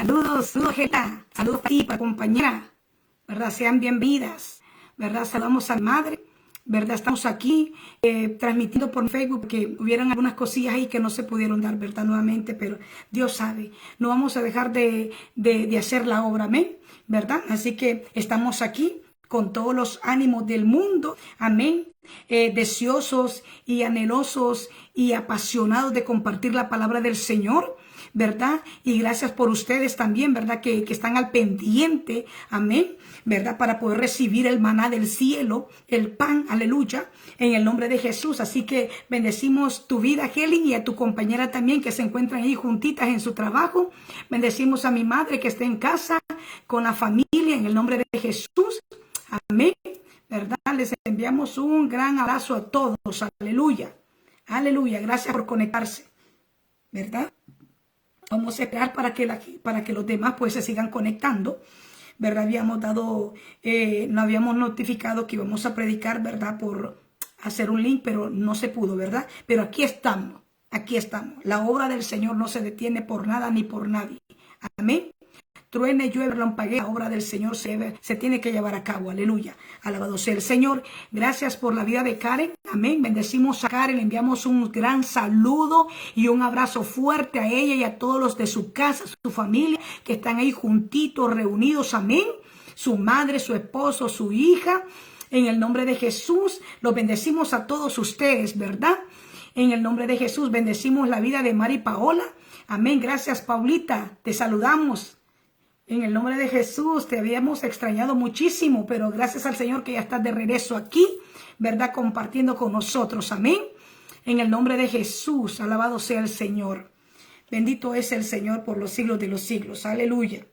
Saludos, saludos, Gela. Saludos para ti, para compañera. ¿Verdad? Sean bienvenidas. ¿Verdad? Saludamos a la madre. ¿Verdad? Estamos aquí transmitiendo por Facebook porque hubieron algunas cosillas ahí que no se pudieron dar, ¿verdad? Nuevamente, pero Dios sabe. No vamos a dejar de hacer la obra, amén, ¿verdad? Así que estamos aquí con todos los ánimos del mundo, amén, deseosos y anhelosos y apasionados de compartir la palabra del Señor, ¿verdad? Y gracias por ustedes también, ¿verdad? Que están al pendiente, amén, ¿verdad? Para poder recibir el maná del cielo, el pan, aleluya, en el nombre de Jesús. Así que bendecimos tu vida, Helen, y a tu compañera también que se encuentran ahí juntitas en su trabajo. Bendecimos a mi madre que está en casa con la familia en el nombre de Jesús, amén, ¿verdad? Les enviamos un gran abrazo a todos, aleluya, aleluya, gracias por conectarse, ¿verdad? Vamos a esperar para que los demás pues se sigan conectando, ¿verdad? Habíamos dado, no habíamos notificado que íbamos a predicar, ¿verdad? Por hacer un link, pero no se pudo, ¿verdad? Pero aquí estamos, aquí estamos. La obra del Señor no se detiene por nada ni por nadie. Amén. Truene, llueve, relampaguee, la obra del Señor se tiene que llevar a cabo. Aleluya. Alabado sea el Señor. Gracias por la vida de Karen. Amén. Bendecimos a Karen. Le enviamos un gran saludo y un abrazo fuerte a ella y a todos los de su casa, su familia, que están ahí juntitos, reunidos. Amén. Su madre, su esposo, su hija. En el nombre de Jesús, los bendecimos a todos ustedes, ¿verdad? En el nombre de Jesús, bendecimos la vida de Mari Paola. Amén. Gracias, Paulita. Te saludamos. En el nombre de Jesús, te habíamos extrañado muchísimo, pero gracias al Señor que ya estás de regreso aquí, ¿verdad? Compartiendo con nosotros, amén. En el nombre de Jesús, alabado sea el Señor. Bendito es el Señor por los siglos de los siglos, aleluya.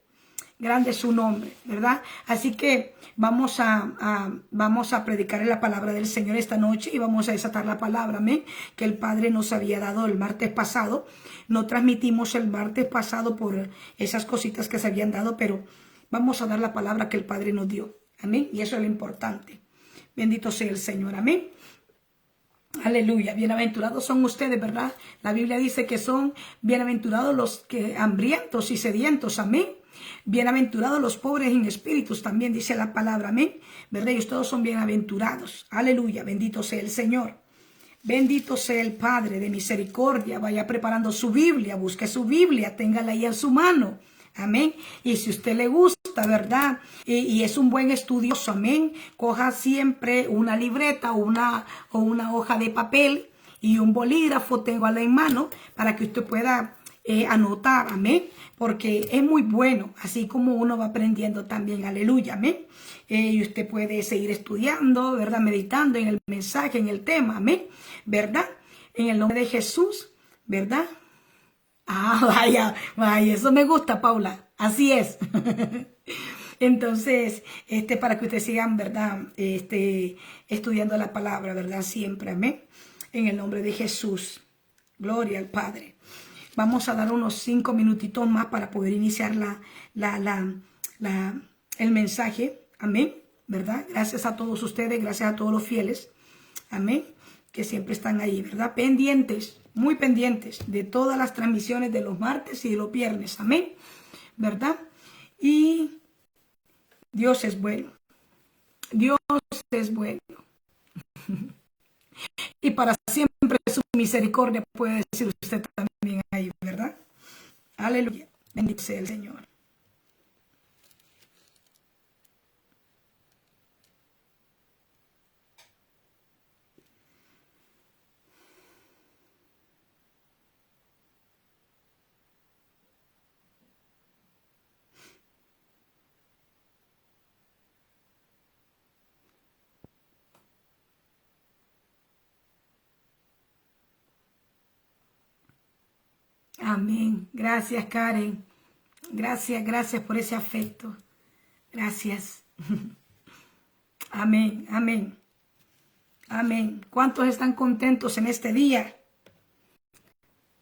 Grande es su nombre, ¿verdad? Así que vamos a predicar la palabra del Señor esta noche y vamos a desatar la palabra, amén, que el Padre nos había dado el martes pasado. No transmitimos el martes pasado por esas cositas que se habían dado, pero vamos a dar la palabra que el Padre nos dio, amén, y eso es lo importante. Bendito sea el Señor, amén. Aleluya, bienaventurados son ustedes, ¿verdad? La Biblia dice que son bienaventurados los que hambrientos y sedientos, amén. Bienaventurados los pobres en espíritus, también dice la palabra, amén, ¿verdad? Ellos todos son bienaventurados, aleluya, bendito sea el Señor. Bendito sea el Padre de misericordia. Vaya preparando su Biblia, busque su Biblia, téngala ahí en su mano, amén. Y si a usted le gusta, ¿verdad? Y es un buen estudioso, amén, coja siempre una libreta o una hoja de papel y un bolígrafo, téngala en mano para que usted pueda anotar, amén, porque es muy bueno, así como uno va aprendiendo también, aleluya, amén. Y usted puede seguir estudiando, ¿verdad? Meditando en el mensaje, en el tema, amén, ¿verdad? En el nombre de Jesús, ¿verdad? Ah, vaya, eso me gusta, Paula, así es. Entonces, para que ustedes sigan, ¿verdad? Estudiando la palabra, ¿verdad? Siempre, amén. En el nombre de Jesús, gloria al Padre. Vamos a dar unos 5 minutitos más para poder iniciar el mensaje. Amén, ¿verdad? Gracias a todos ustedes, gracias a todos los fieles. Amén, que siempre están ahí, ¿verdad? Pendientes, muy pendientes de todas las transmisiones de los martes y de los viernes. Amén, ¿verdad? Y Dios es bueno. Dios es bueno. Y para siempre su misericordia, puede decir usted también ahí, ¿verdad? Aleluya. Bendito sea el Señor. Amén. Gracias, Karen. Gracias por ese afecto. Gracias. Amén, amén. Amén. ¿Cuántos están contentos en este día?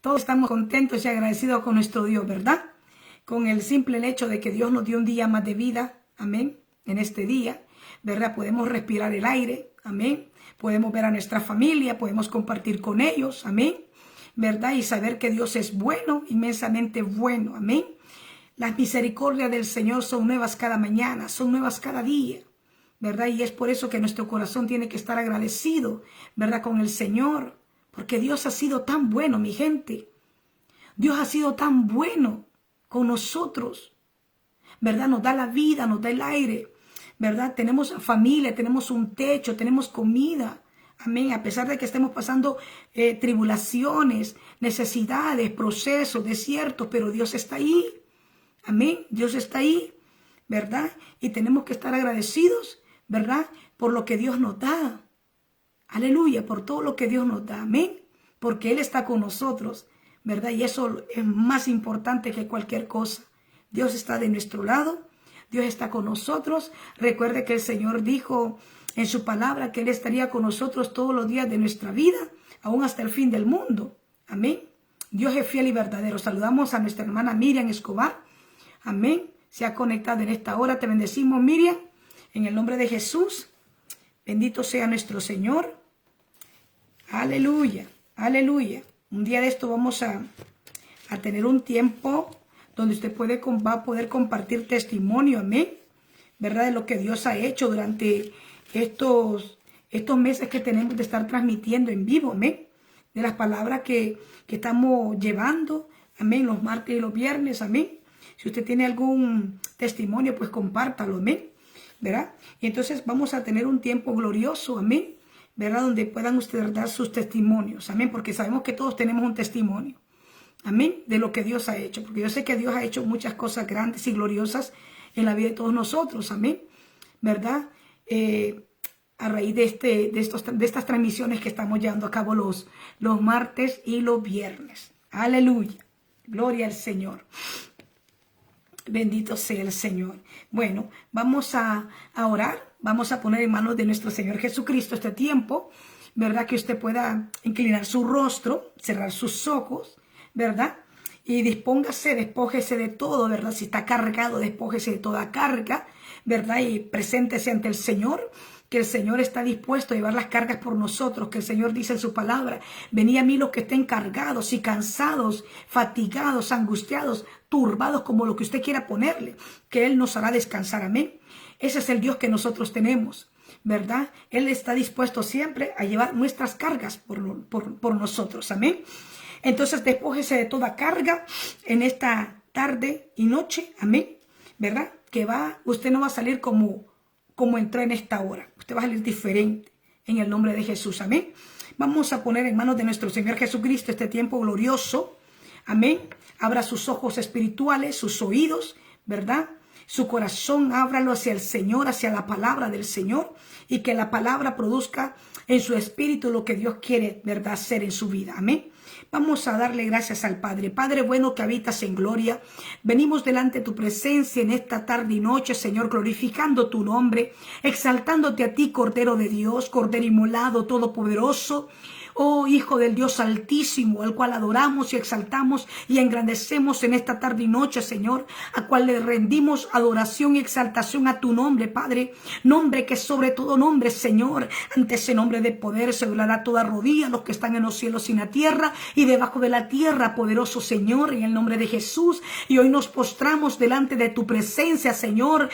Todos estamos contentos y agradecidos con nuestro Dios, ¿verdad? Con el simple hecho de que Dios nos dio un día más de vida. Amén. En este día, ¿verdad? Podemos respirar el aire. Amén. Podemos ver a nuestra familia, podemos compartir con ellos. Amén. ¿Verdad? Y saber que Dios es bueno, inmensamente bueno. Amén. Las misericordias del Señor son nuevas cada mañana, son nuevas cada día, ¿verdad? Y es por eso que nuestro corazón tiene que estar agradecido, ¿verdad? Con el Señor, porque Dios ha sido tan bueno, mi gente. Dios ha sido tan bueno con nosotros, ¿verdad? Nos da la vida, nos da el aire, ¿verdad? Tenemos familia, tenemos un techo, tenemos comida. Amén. A pesar de que estemos pasando tribulaciones, necesidades, procesos, desiertos, pero Dios está ahí. Amén. Dios está ahí, ¿verdad? Y tenemos que estar agradecidos, ¿verdad? Por lo que Dios nos da. Aleluya, por todo lo que Dios nos da. Amén. Porque Él está con nosotros, ¿verdad? Y eso es más importante que cualquier cosa. Dios está de nuestro lado. Dios está con nosotros. Recuerde que el Señor dijo en su palabra que Él estaría con nosotros todos los días de nuestra vida, aún hasta el fin del mundo. Amén. Dios es fiel y verdadero. Saludamos a nuestra hermana Miriam Escobar. Amén. Se ha conectado en esta hora. Te bendecimos, Miriam, en el nombre de Jesús. Bendito sea nuestro Señor. Aleluya. Aleluya. Un día de esto vamos a tener un tiempo donde usted va a poder compartir testimonio, amén, ¿verdad? De lo que Dios ha hecho durante estos meses que tenemos de estar transmitiendo en vivo, amén, de las palabras que estamos llevando, amén, los martes y los viernes, amén. Si usted tiene algún testimonio, pues compártalo, amén, ¿verdad? Y entonces vamos a tener un tiempo glorioso, amén, ¿verdad? Donde puedan ustedes dar sus testimonios, amén, porque sabemos que todos tenemos un testimonio. Amén, de lo que Dios ha hecho, porque yo sé que Dios ha hecho muchas cosas grandes y gloriosas en la vida de todos nosotros, amén, ¿verdad? A raíz de estas transmisiones que estamos llevando a cabo los martes y los viernes. Aleluya, gloria al Señor. Bendito sea el Señor. Bueno, vamos a orar, vamos a poner en manos de nuestro Señor Jesucristo este tiempo, ¿verdad? Que usted pueda inclinar su rostro, cerrar sus ojos, ¿verdad? Y despójese de todo, ¿verdad? Si está cargado, despójese de toda carga, ¿verdad? Y preséntese ante el Señor, que el Señor está dispuesto a llevar las cargas por nosotros, que el Señor dice en su palabra, venid a mí los que estén cargados y cansados, fatigados, angustiados, turbados, como lo que usted quiera ponerle, que Él nos hará descansar, amén. Ese es el Dios que nosotros tenemos, ¿verdad? Él está dispuesto siempre a llevar nuestras cargas por nosotros, amén. Entonces despójese de toda carga en esta tarde y noche, amén, ¿verdad? Que usted no va a salir como entró en esta hora, usted va a salir diferente en el nombre de Jesús, amén. Vamos a poner en manos de nuestro Señor Jesucristo este tiempo glorioso, amén. Abra sus ojos espirituales, sus oídos, ¿verdad? Su corazón, ábralo hacia el Señor, hacia la palabra del Señor, y que la palabra produzca en su espíritu lo que Dios quiere, ¿verdad?, hacer en su vida, amén. Vamos a darle gracias al Padre. Padre bueno que habitas en gloria, venimos delante de tu presencia en esta tarde y noche, Señor, glorificando tu nombre, exaltándote a ti, Cordero de Dios, Cordero inmolado, todopoderoso. Oh, Hijo del Dios Altísimo, al cual adoramos y exaltamos y engrandecemos en esta tarde y noche, Señor, a cual le rendimos adoración y exaltación a tu nombre, Padre, nombre que sobre todo nombre, Señor. Ante ese nombre de poder se doblará toda rodilla, los que están en los cielos y en la tierra y debajo de la tierra, poderoso Señor, en el nombre de Jesús. Y hoy nos postramos delante de tu presencia, Señor.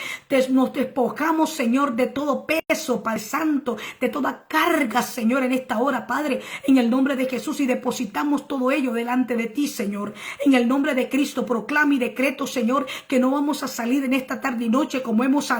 Nos despojamos, Señor, de todo peso, Padre Santo, de toda carga, Señor, en esta hora, Padre, en el nombre de Jesús, y depositamos todo ello delante de ti, Señor. En el nombre de Cristo proclamo y decreto, Señor, que no vamos a salir en esta tarde y noche como hemos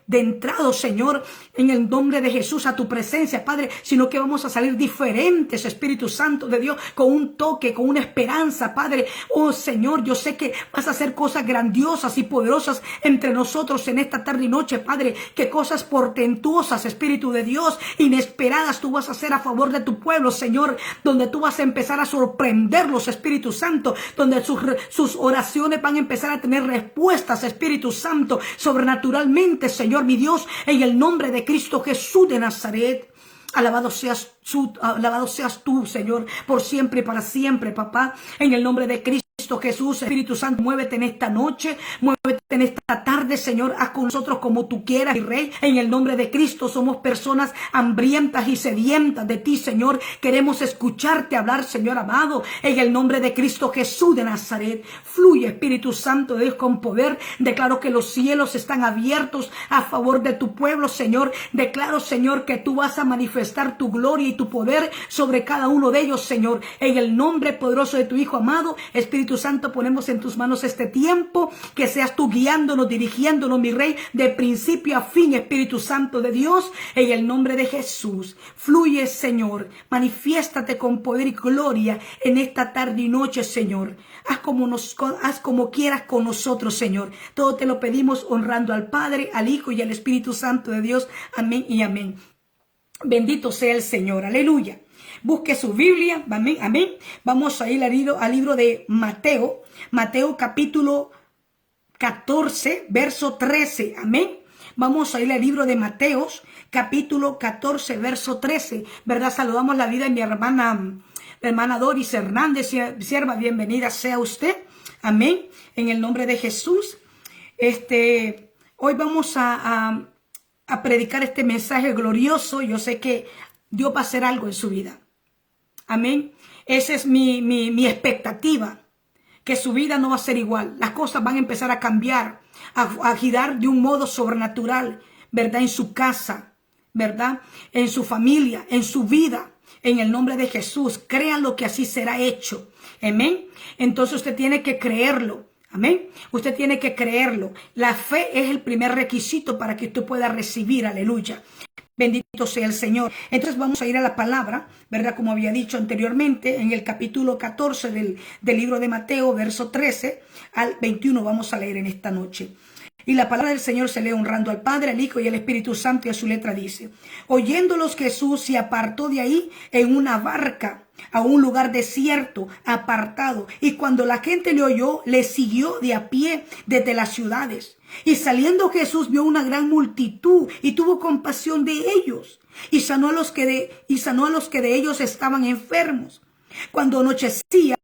entrado, Señor, en el nombre de Jesús a tu presencia, Padre, sino que vamos a salir diferentes, Espíritu Santo de Dios, con un toque, con una esperanza, Padre. Oh, Señor, yo sé que vas a hacer cosas grandiosas y poderosas entre nosotros en esta tarde y noche, Padre, que cosas portentuosas, Espíritu de Dios, inesperadas tú vas a hacer a favor de tu pueblo, Señor, donde tú vas a empezar a sorprenderlos, Espíritu Santo, donde sus oraciones van a empezar a tener respuestas, Espíritu Santo, sobrenaturalmente, Señor, mi Dios, en el nombre de Cristo Jesús de Nazaret. Alabado seas tú, Señor, por siempre y para siempre, papá, en el nombre de Cristo. Cristo Jesús. Espíritu Santo, muévete en esta noche, muévete en esta tarde, Señor. Haz con nosotros como tú quieras, mi Rey. En el nombre de Cristo somos personas hambrientas y sedientas de ti, Señor. Queremos escucharte hablar, Señor amado. En el nombre de Cristo Jesús de Nazaret, fluye, Espíritu Santo de Dios, con poder. Declaro que los cielos están abiertos a favor de tu pueblo, Señor. Declaro, Señor, que tú vas a manifestar tu gloria y tu poder sobre cada uno de ellos, Señor. En el nombre poderoso de tu Hijo amado, Espíritu Santo, ponemos en tus manos este tiempo. Que seas tú guiándonos, dirigiéndonos, mi Rey, de principio a fin, Espíritu Santo de Dios. En el nombre de Jesús, fluye, Señor. Manifiéstate con poder y gloria en esta tarde y noche, Señor. Haz como quieras con nosotros, Señor. Todo te lo pedimos honrando al Padre, al Hijo y al Espíritu Santo de Dios. Amén y amén. Bendito sea el Señor. Aleluya. Busque su Biblia. Amén, amén. Vamos a ir al libro de Mateo. Mateo capítulo 14, verso 13. Amén. Vamos a ir al libro de Mateos, capítulo 14, verso 13. ¿Verdad? Saludamos la vida de mi hermana Doris Hernández, sierva, bienvenida sea usted. Amén. En el nombre de Jesús. Hoy vamos a predicar este mensaje glorioso. Yo sé que Dios va a hacer algo en su vida. Amén. Esa es mi expectativa. Que su vida no va a ser igual. Las cosas van a empezar a cambiar, a girar de un modo sobrenatural, ¿verdad? En su casa, ¿verdad? En su familia, en su vida. En el nombre de Jesús, créanlo que así será hecho. Amén. Entonces usted tiene que creerlo. Amén. Usted tiene que creerlo. La fe es el primer requisito para que usted pueda recibir. Aleluya. Bendito sea el Señor. Entonces vamos a ir a la palabra, ¿verdad? Como había dicho anteriormente, en el capítulo 14 del libro de Mateo, verso 13 al 21, vamos a leer en esta noche. Y la palabra del Señor se lee honrando al Padre, al Hijo y al Espíritu Santo, y a su letra dice: oyéndolos, Jesús se apartó de ahí en una barca a un lugar desierto, apartado. Y cuando la gente le oyó, le siguió de a pie desde las ciudades. Y saliendo Jesús vio una gran multitud y tuvo compasión de ellos. Y sanó a los que de ellos estaban enfermos. Cuando anochecía,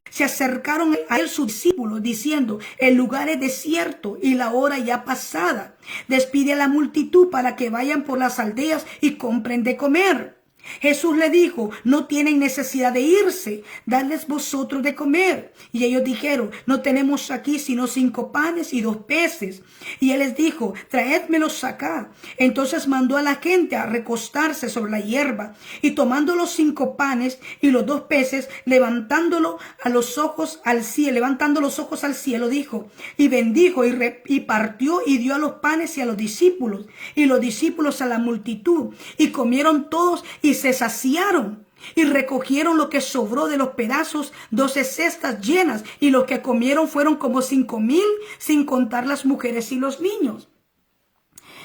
se acercaron a él sus discípulos, diciendo: el lugar es desierto y la hora ya pasada. Despide a la multitud para que vayan por las aldeas y compren de comer. Jesús le dijo: no tienen necesidad de irse, dadles vosotros de comer. Y ellos dijeron: no tenemos aquí sino 5 panes y 2 peces. Y él les dijo: traédmelos acá. Entonces mandó a la gente a recostarse sobre la hierba, y tomando los 5 panes y los 2 peces, levantando los ojos al cielo, dijo, y bendijo y partió y dio a los panes y a los discípulos, y los discípulos a la multitud, y comieron todos y se saciaron, y recogieron lo que sobró de los pedazos, 12 cestas llenas, y lo que comieron fueron como 5,000, sin contar las mujeres y los niños.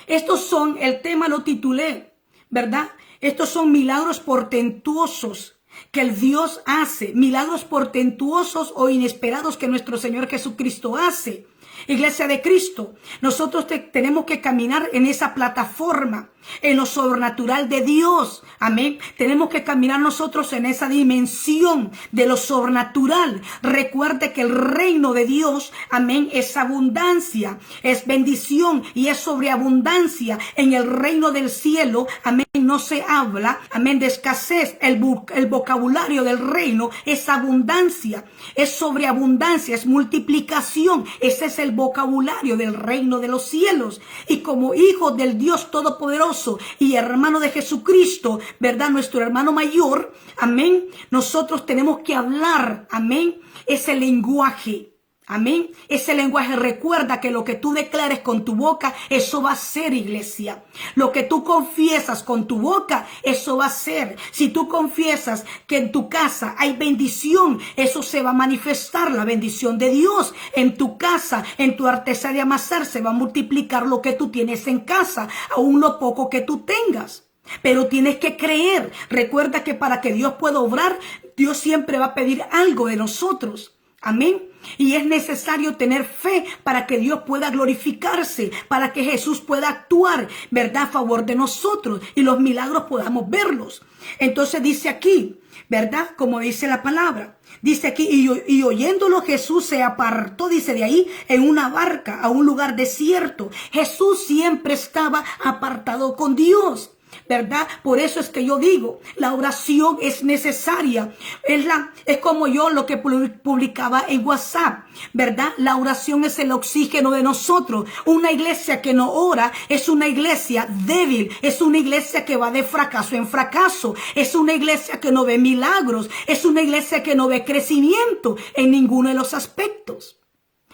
Estos son, el tema lo titulé, ¿verdad? Estos son milagros portentosos que el Dios hace, milagros portentuosos o inesperados que nuestro Señor Jesucristo hace. Iglesia de Cristo, nosotros tenemos que caminar en esa plataforma, en lo sobrenatural de Dios. Amén. Tenemos que caminar nosotros en esa dimensión de lo sobrenatural. Recuerde que el reino de Dios, amén, es abundancia, es bendición y es sobreabundancia. En el reino del cielo, amén, no se habla, amén, de escasez. El vocabulario del reino es abundancia, es sobreabundancia, es multiplicación. Ese es el vocabulario del reino de los cielos. Y como hijos del Dios Todopoderoso y hermano de Jesucristo, ¿verdad? Nuestro hermano mayor, amén. Nosotros tenemos que hablar, amén, ese lenguaje. Amén. Ese lenguaje, recuerda que lo que tú declares con tu boca, eso va a ser, iglesia. Lo que tú confiesas con tu boca, eso va a ser. Si tú confiesas que en tu casa hay bendición, eso se va a manifestar, la bendición de Dios. En tu casa, en tu artesa de amasar, se va a multiplicar lo que tú tienes en casa, aún lo poco que tú tengas. Pero tienes que creer. Recuerda que para que Dios pueda obrar, Dios siempre va a pedir algo de nosotros. Amén. Y es necesario tener fe para que Dios pueda glorificarse, para que Jesús pueda actuar, ¿verdad?, a favor de nosotros y los milagros podamos verlos. Entonces dice aquí, ¿verdad?, como dice la palabra, dice aquí, y oyéndolo Jesús se apartó, dice, de ahí en una barca a un lugar desierto. Jesús siempre estaba apartado con Dios, ¿verdad? Por eso es que yo digo, la oración es necesaria. Es como yo lo que publicaba en WhatsApp, ¿verdad? La oración es el oxígeno de nosotros. Una iglesia que no ora es una iglesia débil, es una iglesia que va de fracaso en fracaso, es una iglesia que no ve milagros, es una iglesia que no ve crecimiento en ninguno de los aspectos.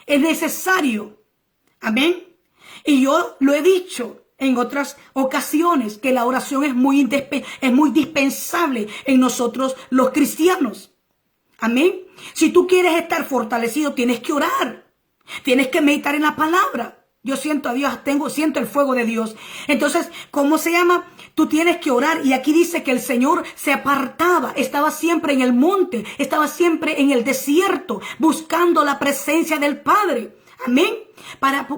Es necesario. Amén. Y yo lo he dicho en otras ocasiones, que la oración es muy dispensable en nosotros los cristianos. Amén. Si tú quieres estar fortalecido, tienes que orar. Tienes que meditar en la palabra. Yo siento a Dios, siento el fuego de Dios. Entonces, ¿cómo se llama? Tú tienes que orar. Y aquí dice que el Señor se apartaba, estaba siempre en el monte, estaba siempre en el desierto, buscando la presencia del Padre. Amén.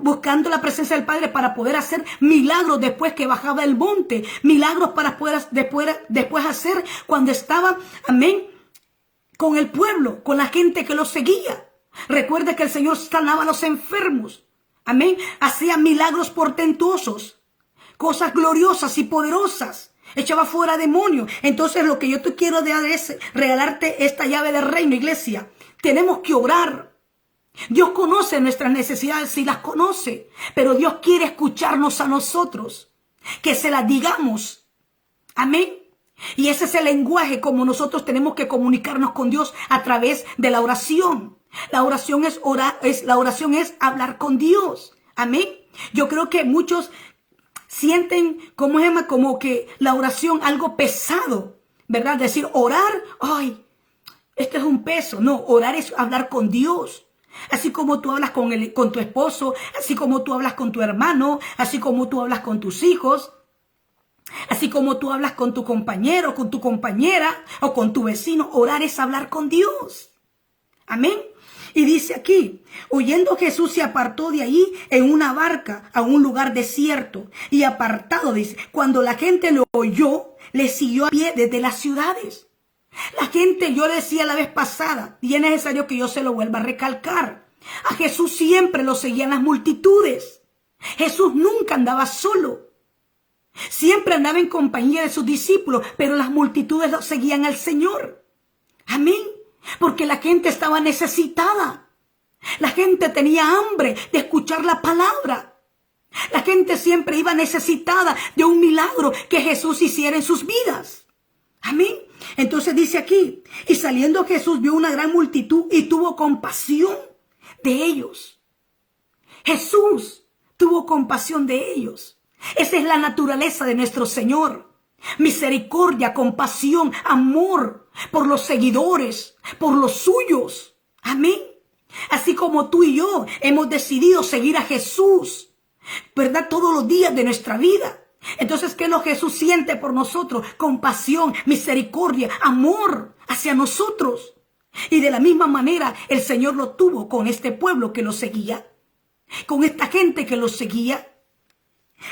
Buscando la presencia del Padre para poder hacer milagros después que bajaba del monte. Milagros para poder después hacer cuando estaba, amén, con el pueblo, con la gente que lo seguía. Recuerda que el Señor sanaba a los enfermos. Amén. Hacía milagros portentosos, cosas gloriosas y poderosas. Echaba fuera demonios. Entonces lo que yo te quiero dar es regalarte esta llave del reino, iglesia. Tenemos que orar. Dios conoce nuestras necesidades, sí las conoce, pero Dios quiere escucharnos a nosotros, que se las digamos. Amén. Y ese es el lenguaje como nosotros tenemos que comunicarnos con Dios, a través de la oración. La oración es orar, la oración es hablar con Dios. Amén. Yo creo que muchos sienten, como que la oración algo pesado, ¿verdad? Decir orar, ay, esto es un peso. No, orar es hablar con Dios. Así como tú hablas con tu esposo, así como tú hablas con tu hermano, así como tú hablas con tus hijos, así como tú hablas con tu compañero, con tu compañera o con tu vecino. Orar es hablar con Dios. Amén. Y dice aquí, oyendo Jesús se apartó de ahí en una barca a un lugar desierto. Y apartado, dice, cuando la gente lo oyó, le siguió a pie desde las ciudades. La gente, yo le decía la vez pasada, y es necesario que yo se lo vuelva a recalcar. A Jesús siempre lo seguían las multitudes. Jesús nunca andaba solo. Siempre andaba en compañía de sus discípulos, pero las multitudes lo seguían al Señor. Amén. Porque la gente estaba necesitada. La gente tenía hambre de escuchar la palabra. La gente siempre iba necesitada de un milagro que Jesús hiciera en sus vidas. Amén. Entonces dice aquí, y saliendo Jesús vio una gran multitud y tuvo compasión de ellos. Jesús tuvo compasión de ellos. Esa es la naturaleza de nuestro Señor. Misericordia, compasión, amor por los seguidores, por los suyos. Amén. Así como tú y yo hemos decidido seguir a Jesús, ¿verdad? Todos los días de nuestra vida. Entonces, ¿qué es lo que Jesús siente por nosotros? Compasión, misericordia, amor hacia nosotros. Y de la misma manera el Señor lo tuvo con este pueblo que lo seguía, con esta gente que lo seguía.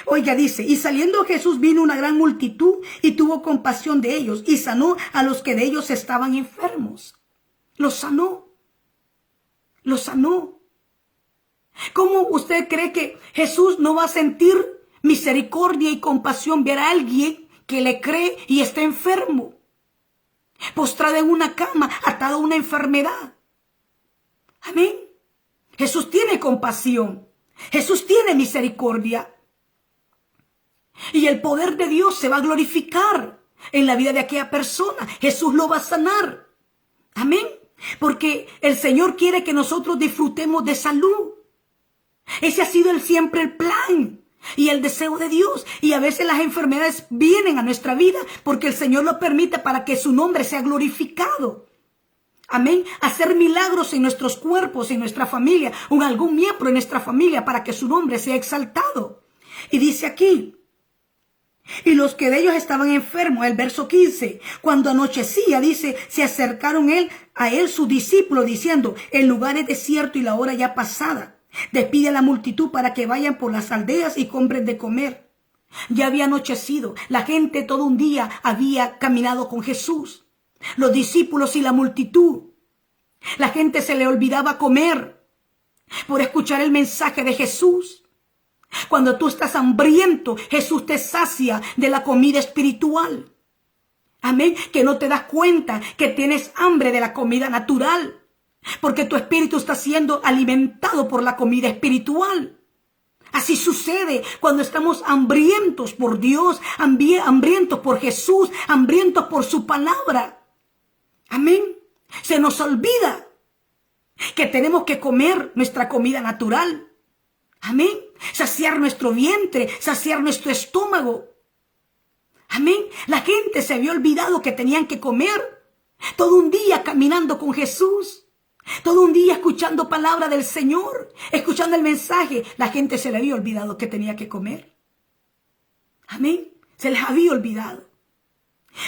Oiga, dice, y saliendo Jesús vino una gran multitud y tuvo compasión de ellos y sanó a los que de ellos estaban enfermos. Los sanó. Los sanó. ¿Cómo usted cree que Jesús no va a sentir misericordia y compasión ver a alguien que le cree y está enfermo, postrado en una cama, atado a una enfermedad? Amén. Jesús tiene compasión. Jesús tiene misericordia. Y el poder de Dios se va a glorificar en la vida de aquella persona. Jesús lo va a sanar. Amén. Porque el Señor quiere que nosotros disfrutemos de salud. Ese ha sido siempre el plan y el deseo de Dios. Y a veces las enfermedades vienen a nuestra vida porque el Señor lo permite para que su nombre sea glorificado. Amén. Hacer milagros en nuestros cuerpos, en nuestra familia, o en algún miembro de nuestra familia, para que su nombre sea exaltado. Y dice aquí, Y los que de ellos estaban enfermos, el verso 15, cuando anochecía, dice, se acercaron a él sus discípulos diciendo, el lugar es desierto y la hora ya pasada. Despide a la multitud para que vayan por las aldeas y compren de comer. Ya había anochecido. La gente todo un día había caminado con Jesús. Los discípulos y la multitud. La gente se le olvidaba comer por escuchar el mensaje de Jesús. Cuando tú estás hambriento, Jesús te sacia de la comida espiritual. Amén. Que no te das cuenta que tienes hambre de la comida natural. Porque tu espíritu está siendo alimentado por la comida espiritual. Así sucede cuando estamos hambrientos por Dios, hambrientos por Jesús, hambrientos por su palabra. Amén. Se nos olvida que tenemos que comer nuestra comida natural. Amén. Saciar nuestro vientre, saciar nuestro estómago. Amén. La gente se había olvidado que tenían que comer. Todo un día caminando con Jesús. Todo un día escuchando palabra del Señor. Escuchando el mensaje. La gente se le había olvidado que tenía que comer. Amén. Se les había olvidado.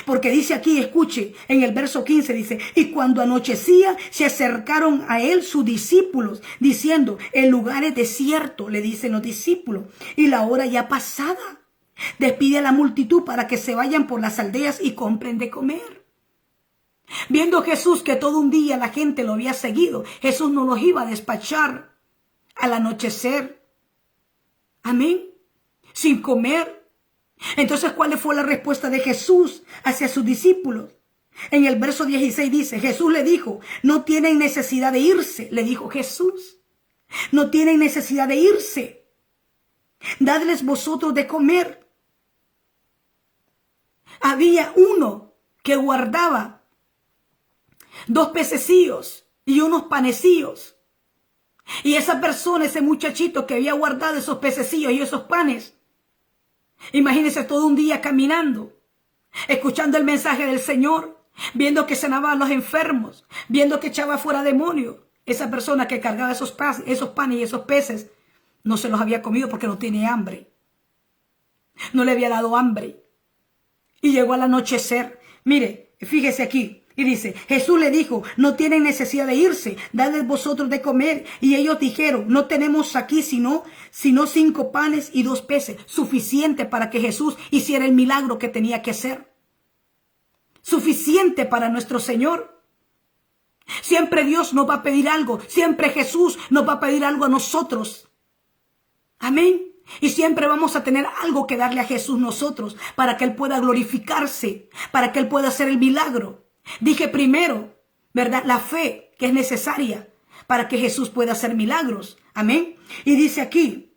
Porque dice aquí, escuche, en el verso 15 dice, y cuando anochecía se acercaron a él sus discípulos, diciendo, el lugar es desierto, le dicen los discípulos, y la hora ya pasada. Despide a la multitud para que se vayan por las aldeas y compren de comer. Viendo Jesús que todo un día la gente lo había seguido, Jesús no los iba a despachar al anochecer. Amén. Sin comer. Entonces, ¿cuál fue la respuesta de Jesús hacia sus discípulos? En el verso 16 dice, Jesús le dijo, no tienen necesidad de irse. Le dijo Jesús, no tienen necesidad de irse. Dadles vosotros de comer. Había uno que guardaba 2 pececillos y unos panecillos. Y esa persona, ese muchachito que había guardado esos pececillos y esos panes, imagínense todo un día caminando, escuchando el mensaje del Señor, viendo que sanaba a los enfermos, viendo que echaba fuera demonios. Esa persona que cargaba esos panes y esos peces, no se los había comido porque no tiene hambre. No le había dado hambre. Y llegó al anochecer. Mire, fíjese aquí. Y dice, Jesús le dijo, no tienen necesidad de irse, dadles vosotros de comer. Y ellos dijeron, no tenemos aquí sino 5 panes y 2 peces, suficiente para que Jesús hiciera el milagro que tenía que hacer. Suficiente para nuestro Señor. Siempre Dios nos va a pedir algo, siempre Jesús nos va a pedir algo a nosotros. Amén. Y siempre vamos a tener algo que darle a Jesús nosotros, para que Él pueda glorificarse, para que Él pueda hacer el milagro. Dije primero, ¿verdad? La fe que es necesaria para que Jesús pueda hacer milagros. Amén. Y dice aquí,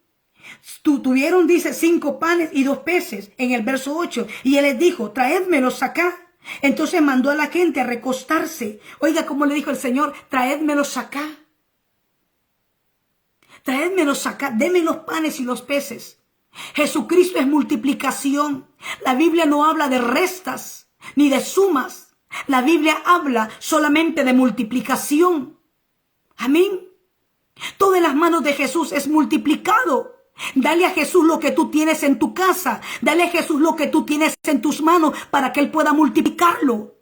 tuvieron, dice, 5 panes y 2 peces en el verso 8. Y Él les dijo, traédmelos acá. Entonces mandó a la gente a recostarse. Oiga, como le dijo el Señor, traédmelos acá. Traédmelos acá, denme los panes y los peces. Jesucristo es multiplicación. La Biblia no habla de restas ni de sumas. La Biblia habla solamente de multiplicación. Amén. Todo en las manos de Jesús es multiplicado. Dale a Jesús lo que tú tienes en tu casa. Dale a Jesús lo que tú tienes en tus manos para que Él pueda multiplicarlo.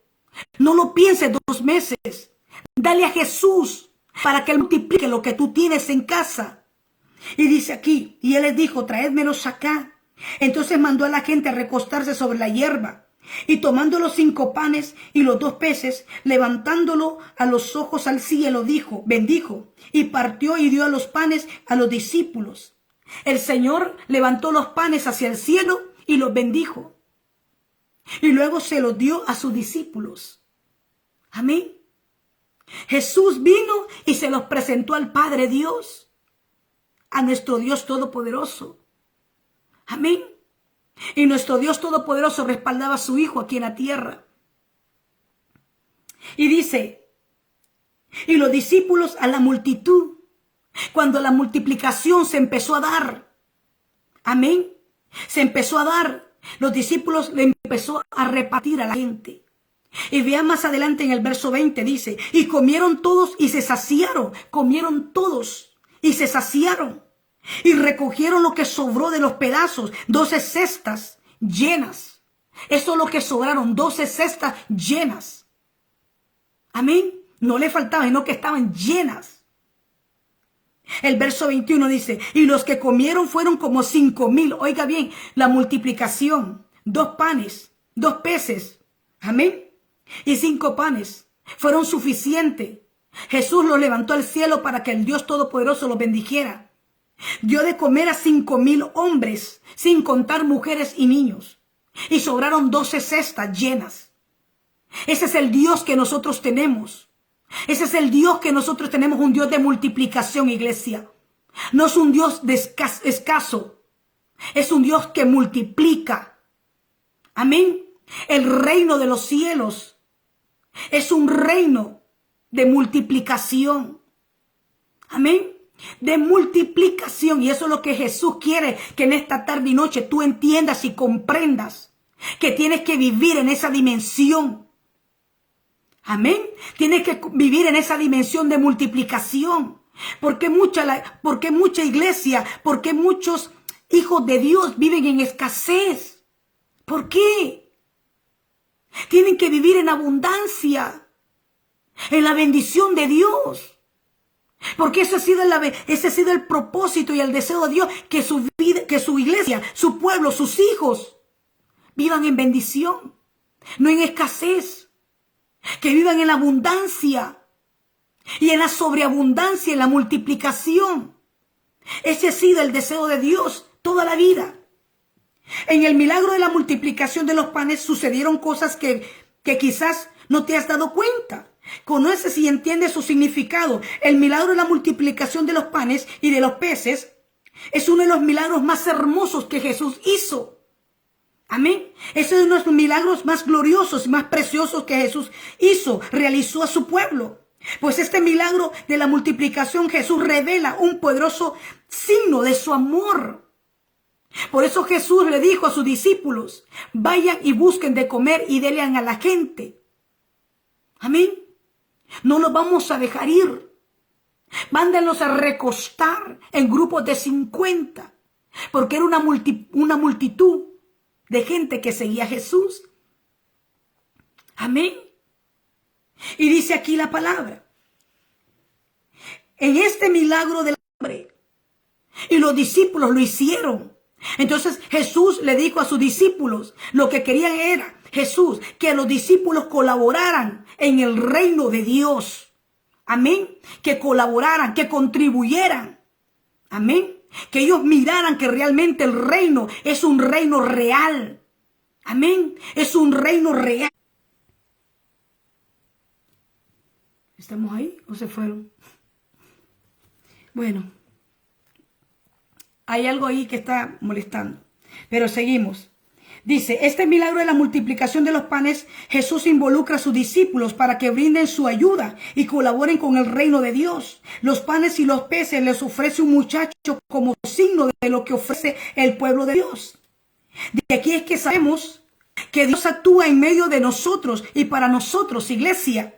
No lo pienses 2 meses. Dale a Jesús para que Él multiplique lo que tú tienes en casa. Y dice aquí, y Él les dijo, traédmelos acá. Entonces mandó a la gente a recostarse sobre la hierba. Y tomando los 5 panes y los 2 peces, levantándolo a los ojos al cielo, dijo, bendijo, y partió y dio a los panes a los discípulos. El Señor levantó los panes hacia el cielo y los bendijo. Y luego se los dio a sus discípulos. Amén. Jesús vino y se los presentó al Padre Dios, a nuestro Dios Todopoderoso. Amén. Y nuestro Dios Todopoderoso respaldaba a su Hijo aquí en la tierra. Y dice, y los discípulos a la multitud, cuando la multiplicación se empezó a dar, amén, se empezó a dar, los discípulos le empezó a repartir a la gente. Y vean más adelante en el verso 20, dice, y comieron todos y se saciaron, comieron todos y se saciaron. Y recogieron lo que sobró de los pedazos, 12 cestas, llenas. Eso es lo que sobraron, 12 cestas llenas. Amén. No le faltaba, sino que estaban llenas. El verso 21 dice, y los que comieron fueron como 5,000. Oiga bien, la multiplicación. 2 panes, 2 peces. Amén. Y 5 panes. Fueron suficientes. Jesús los levantó al cielo para que el Dios Todopoderoso los bendijera. Dio de comer a 5,000 hombres, sin contar mujeres y niños. Y sobraron 12 cestas llenas. Ese es el Dios que nosotros tenemos. Ese es el Dios que nosotros tenemos, un Dios de multiplicación, iglesia. No es un Dios de escaso. Es un Dios que multiplica. Amén. El reino de los cielos es un reino de multiplicación. Amén. De multiplicación. Y eso es lo que Jesús quiere que en esta tarde y noche tú entiendas y comprendas. Que tienes que vivir en esa dimensión. Amén. Tienes que vivir en esa dimensión de multiplicación. Porque mucha iglesia, porque muchos hijos de Dios viven en escasez. ¿Por qué? Tienen que vivir en abundancia, en la bendición de Dios. Porque ese ha sido el propósito y el deseo de Dios, que su vida, que su iglesia, su pueblo, sus hijos vivan en bendición, no en escasez. Que vivan en la abundancia y en la sobreabundancia, en la multiplicación. Ese ha sido el deseo de Dios toda la vida. En el milagro de la multiplicación de los panes sucedieron cosas que quizás no te has dado cuenta. Conoces y entiendes su significado. El milagro de la multiplicación de los panes y de los peces es uno de los milagros más hermosos que Jesús hizo. Amén. Ese es uno de los milagros más gloriosos y más preciosos que Jesús hizo, realizó a su pueblo. Pues este milagro de la multiplicación, Jesús revela un poderoso signo de su amor. Por eso Jesús le dijo a sus discípulos, vayan y busquen de comer y denle a la gente. Amén. No los vamos a dejar ir. Mándenlos a recostar en grupos de 50, porque era una multitud de gente que seguía a Jesús. Amén. Y dice aquí la palabra. En este milagro del hambre. Y los discípulos lo hicieron. Entonces Jesús le dijo a sus discípulos, lo que querían era, Jesús, que los discípulos colaboraran en el reino de Dios. Amén. Que colaboraran, que contribuyeran. Amén. Que ellos miraran que realmente el reino es un reino real. Amén. Es un reino real. ¿Estamos ahí o se fueron? Bueno, hay algo ahí que está molestando. Pero seguimos. Dice, este milagro de la multiplicación de los panes, Jesús involucra a sus discípulos para que brinden su ayuda y colaboren con el reino de Dios. Los panes y los peces les ofrece un muchacho como signo de lo que ofrece el pueblo de Dios. De aquí es que sabemos que Dios actúa en medio de nosotros y para nosotros, iglesia.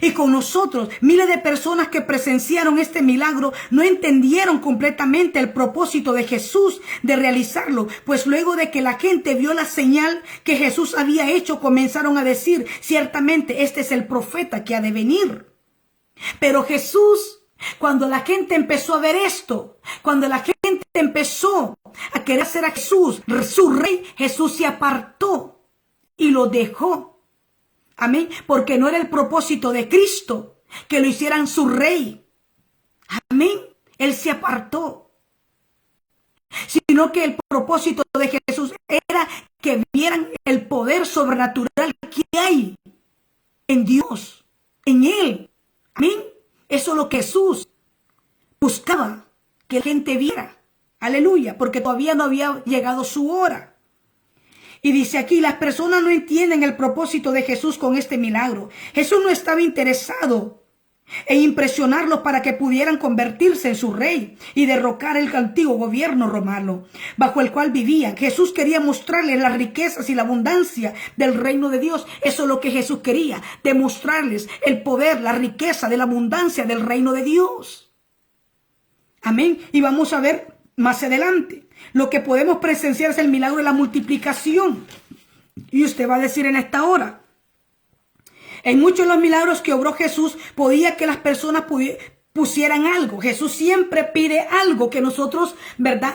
Y con nosotros, miles de personas que presenciaron este milagro no entendieron completamente el propósito de Jesús de realizarlo, pues luego de que la gente vio la señal que Jesús había hecho, comenzaron a decir, ciertamente este es el profeta que ha de venir. Pero Jesús, cuando la gente empezó a ver esto, cuando la gente empezó a querer hacer a Jesús su rey, Jesús se apartó y lo dejó. Amén. Porque no era el propósito de Cristo que lo hicieran su rey. Amén. Él se apartó. Sino que el propósito de Jesús era que vieran el poder sobrenatural que hay en Dios, en Él. Amén. Eso es lo que Jesús buscaba que la gente viera. Aleluya. Porque todavía no había llegado su hora. Y dice aquí, las personas no entienden el propósito de Jesús con este milagro. Jesús no estaba interesado en impresionarlos para que pudieran convertirse en su rey y derrocar el antiguo gobierno romano bajo el cual vivían. Jesús quería mostrarles las riquezas y la abundancia del reino de Dios. Eso es lo que Jesús quería, demostrarles el poder, la riqueza de la abundancia del reino de Dios. Amén. Y vamos a ver más adelante. lo que podemos presenciar es el milagro de la multiplicación. Y usted va a decir en esta hora, en muchos de los milagros que obró Jesús, podía que las personas pusieran algo. Jesús siempre pide algo que nosotros, ¿verdad?,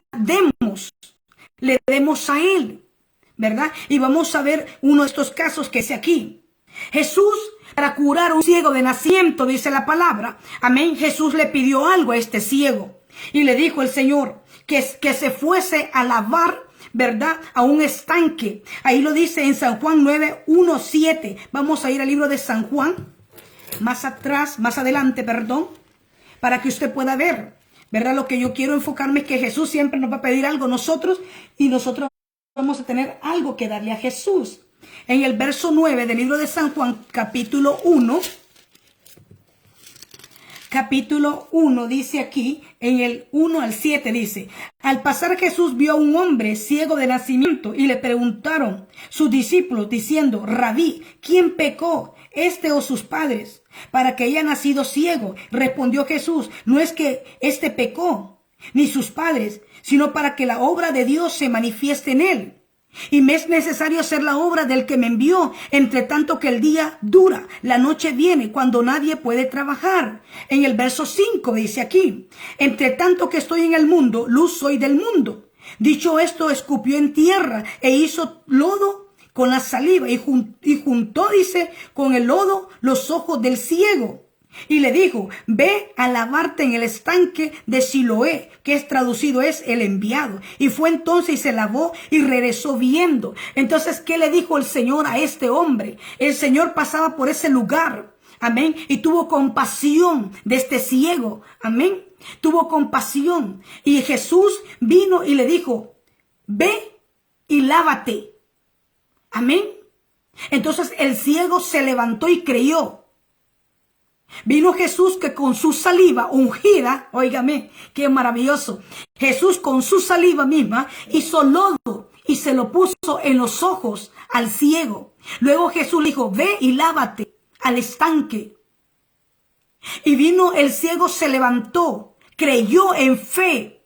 le demos a Él, ¿verdad? Y vamos a ver uno de estos casos que es aquí. Jesús, para curar a un ciego de nacimiento, dice la palabra, amén, Jesús le pidió algo a este ciego. Y le dijo el Señor que se fuese a lavar, ¿verdad?, a un estanque. Ahí lo dice en San Juan 9:1-7. Vamos a ir al libro de San Juan, más adelante, perdón, para que usted pueda ver, ¿verdad? Lo que yo quiero enfocarme es que Jesús siempre nos va a pedir algo a nosotros y nosotros vamos a tener algo que darle a Jesús. En el verso 9 del libro de San Juan, capítulo 1, dice aquí, en el 1-7 dice, al pasar Jesús vio a un hombre ciego de nacimiento y le preguntaron sus discípulos diciendo, Rabí, ¿quién pecó, este o sus padres, para que haya nacido ciego? Respondió Jesús, no es que este pecó, ni sus padres, sino para que la obra de Dios se manifieste en él. Y me es necesario hacer la obra del que me envió, entre tanto que el día dura, la noche viene, cuando nadie puede trabajar. En el verso 5 dice aquí, entre tanto que estoy en el mundo, luz soy del mundo. Dicho esto, escupió en tierra e hizo lodo con la saliva y juntó, dice, con el lodo los ojos del ciego. Y le dijo, ve a lavarte en el estanque de Siloé, que es traducido es el enviado. Y fue entonces y se lavó y regresó viendo. Entonces, ¿qué le dijo el Señor a este hombre? El Señor pasaba por ese lugar, amén, y tuvo compasión de este ciego, amén. Tuvo compasión. Y Jesús vino y le dijo, ve y lávate, amén. Entonces el ciego se levantó y creyó. Vino Jesús que con su saliva ungida, óigame, qué maravilloso. Jesús con su saliva misma hizo lodo y se lo puso en los ojos al ciego. Luego Jesús le dijo, ve y lávate al estanque. Y vino el ciego, se levantó, creyó en fe,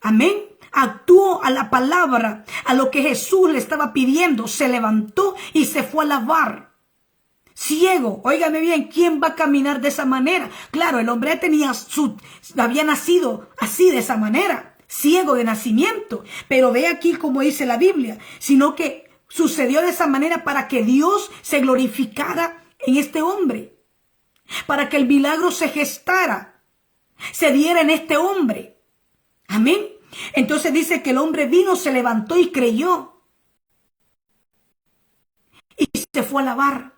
amén. Actuó a la palabra, a lo que Jesús le estaba pidiendo, se levantó y se fue a lavar. Ciego, óigame bien, ¿quién va a caminar de esa manera? Claro, el hombre había nacido así, de esa manera, ciego de nacimiento. Pero ve aquí como dice la Biblia, sino que sucedió de esa manera para que Dios se glorificara en este hombre, para que el milagro se gestara, se diera en este hombre. Amén. Entonces dice que el hombre vino, se levantó y creyó. Y se fue a lavar.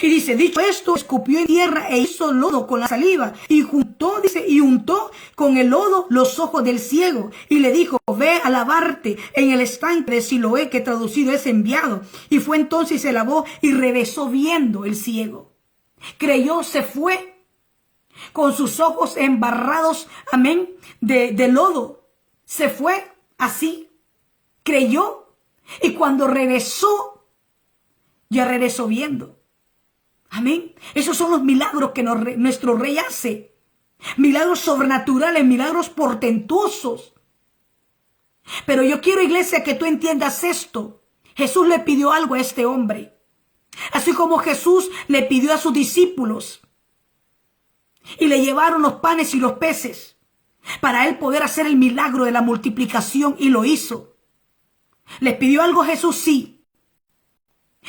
Y dice, dicho esto, escupió en tierra e hizo lodo con la saliva. Y juntó, dice, y untó con el lodo los ojos del ciego. Y le dijo, ve a lavarte en el estanque de Siloé, que traducido es enviado. Y fue entonces y se lavó y regresó viendo el ciego. Creyó, se fue con sus ojos embarrados, amén, de lodo. Se fue así. Creyó. Y cuando regresó, ya regresó viendo. Amén. Esos son los milagros que nuestro Rey hace. Milagros sobrenaturales, milagros portentosos. Pero yo quiero, iglesia, que tú entiendas esto. Jesús le pidió algo a este hombre. Así como Jesús le pidió a sus discípulos. Y le llevaron los panes y los peces. Para él poder hacer el milagro de la multiplicación. Y lo hizo. ¿Les pidió algo a Jesús? Sí.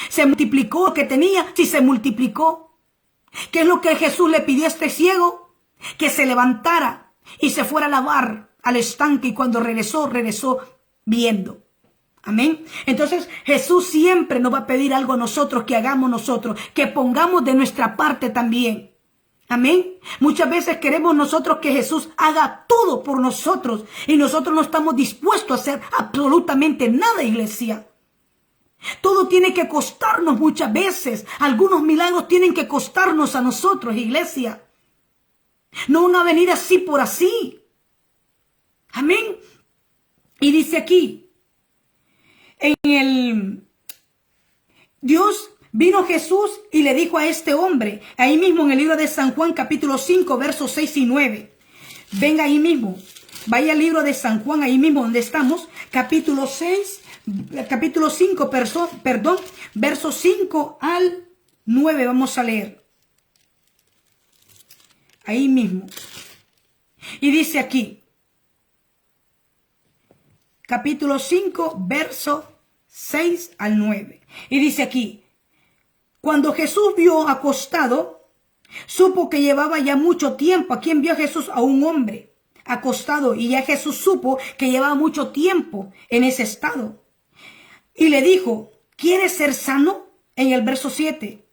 ¿Se multiplicó lo que tenía? Sí, se multiplicó. ¿Qué es lo que Jesús le pidió a este ciego? Que se levantara y se fuera a lavar al estanque, y cuando regresó viendo. Amén. Entonces Jesús siempre nos va a pedir algo a nosotros, que hagamos nosotros, que pongamos de nuestra parte también. Amén. Muchas veces queremos nosotros que Jesús haga todo por nosotros y nosotros no estamos dispuestos a hacer absolutamente nada, iglesia. Todo tiene que costarnos muchas veces. Algunos milagros tienen que costarnos a nosotros, iglesia. No van a venir así por así. Amén. Y dice aquí, Dios vino Jesús y le dijo a este hombre, ahí mismo en el libro de San Juan capítulo 5, versos 6 y 9. Venga ahí mismo. Vaya al libro de San Juan, ahí mismo donde estamos, capítulo 5, perdón, versos 5 al 9, vamos a leer. Ahí mismo. Y dice aquí, capítulo 5, verso 6 al 9. Y dice aquí, cuando Jesús vio acostado, supo que llevaba ya mucho tiempo. ¿A quién vio Jesús? A un hombre acostado. Y ya Jesús supo que llevaba mucho tiempo en ese estado. Y le dijo, ¿quieres ser sano? En el verso 7.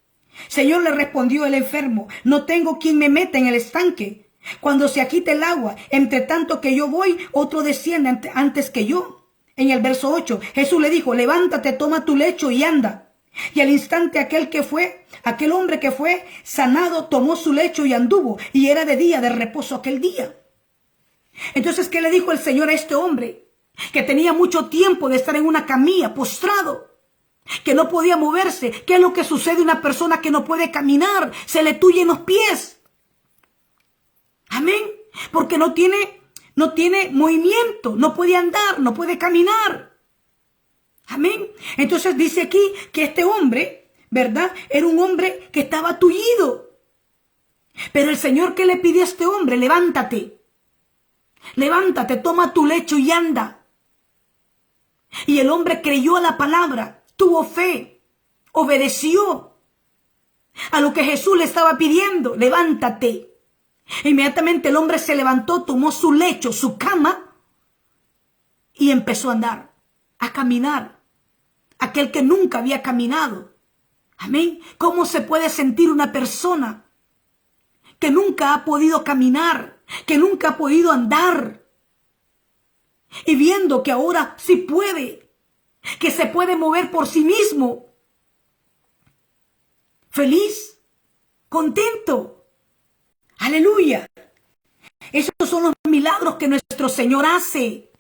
Señor, le respondió el enfermo, no tengo quien me meta en el estanque cuando se agite el agua. Entre tanto que yo voy, otro desciende antes que yo. En el verso 8, Jesús le dijo, levántate, toma tu lecho y anda. Y al instante aquel hombre que fue sanado tomó su lecho y anduvo. Y era de día de reposo aquel día. Entonces, ¿qué le dijo el Señor a este hombre? Que tenía mucho tiempo de estar en una camilla, postrado, que no podía moverse. ¿Qué es lo que sucede a una persona que no puede caminar? Se le tuyen los pies. Amén. Porque no tiene movimiento, no puede andar, no puede caminar. Amén. Entonces dice aquí que este hombre, ¿verdad? Era un hombre que estaba tullido. Pero el Señor, ¿qué le pidió a este hombre? Levántate. Levántate, toma tu lecho y anda. Y el hombre creyó a la palabra, tuvo fe, obedeció a lo que Jesús le estaba pidiendo. Levántate. Inmediatamente el hombre se levantó, tomó su lecho, su cama y empezó a andar, a caminar. Aquel que nunca había caminado. Amén. ¿Cómo se puede sentir una persona que nunca ha podido caminar, que nunca ha podido andar? Y viendo que ahora sí puede, que se puede mover por sí mismo. Feliz, contento. Aleluya. Esos son los milagros que nuestro Señor hace.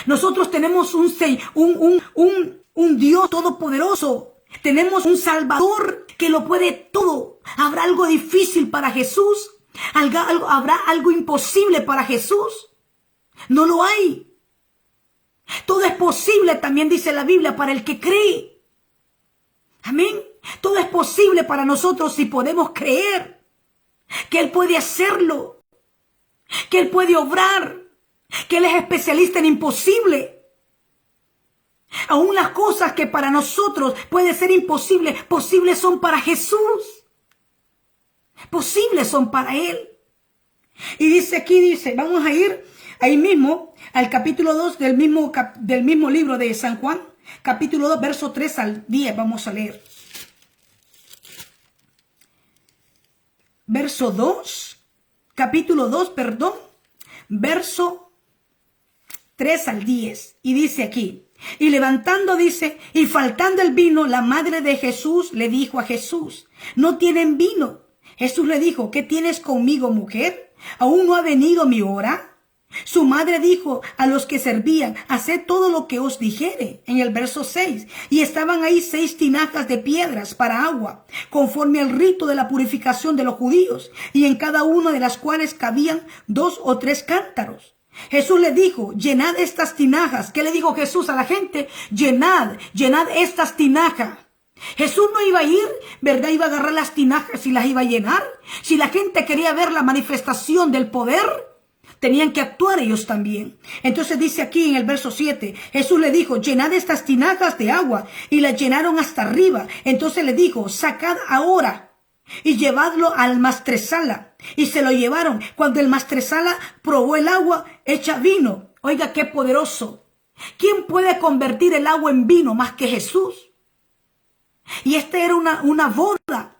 Nosotros tenemos un Dios todopoderoso. Tenemos un Salvador que lo puede todo. ¿Habrá algo difícil para Jesús? ¿Habrá algo imposible para Jesús? No lo hay. Todo es posible, también dice la Biblia, para el que cree. Amén. Todo es posible para nosotros si podemos creer que Él puede hacerlo, que Él puede obrar, que Él es especialista en imposible. Aún las cosas que para nosotros pueden ser imposibles, posibles son para Jesús. Posibles son para Él. Y dice aquí, vamos a ir ahí mismo al capítulo 2 del mismo libro de San Juan, capítulo 2, verso 3 al 10, vamos a leer. Verso 2, capítulo 2, perdón, verso 3 al 10. Y dice aquí, y levantando, dice, y faltando el vino, la madre de Jesús le dijo a Jesús, ¿no tienen vino? Jesús le dijo, ¿qué tienes conmigo, mujer? ¿Aún no ha venido mi hora? Su madre dijo a los que servían, haced todo lo que os dijere. En el verso 6, y estaban ahí 6 tinajas de piedras para agua, conforme al rito de la purificación de los judíos, y en cada una de las cuales cabían 2 o 3 cántaros. Jesús le dijo, llenad estas tinajas. ¿Qué le dijo Jesús a la gente? Llenad estas tinajas. Jesús no iba a ir, ¿verdad? Iba a agarrar las tinajas y las iba a llenar. Si la gente quería ver la manifestación del poder, tenían que actuar ellos también. Entonces dice aquí en el verso 7, Jesús le dijo, llenad estas tinajas de agua, y las llenaron hasta arriba. Entonces le dijo, sacad ahora y llevadlo al maestresala. Y se lo llevaron. Cuando el maestresala probó el agua hecha vino. Oiga, qué poderoso. ¿Quién puede convertir el agua en vino más que Jesús? Y esta era una boda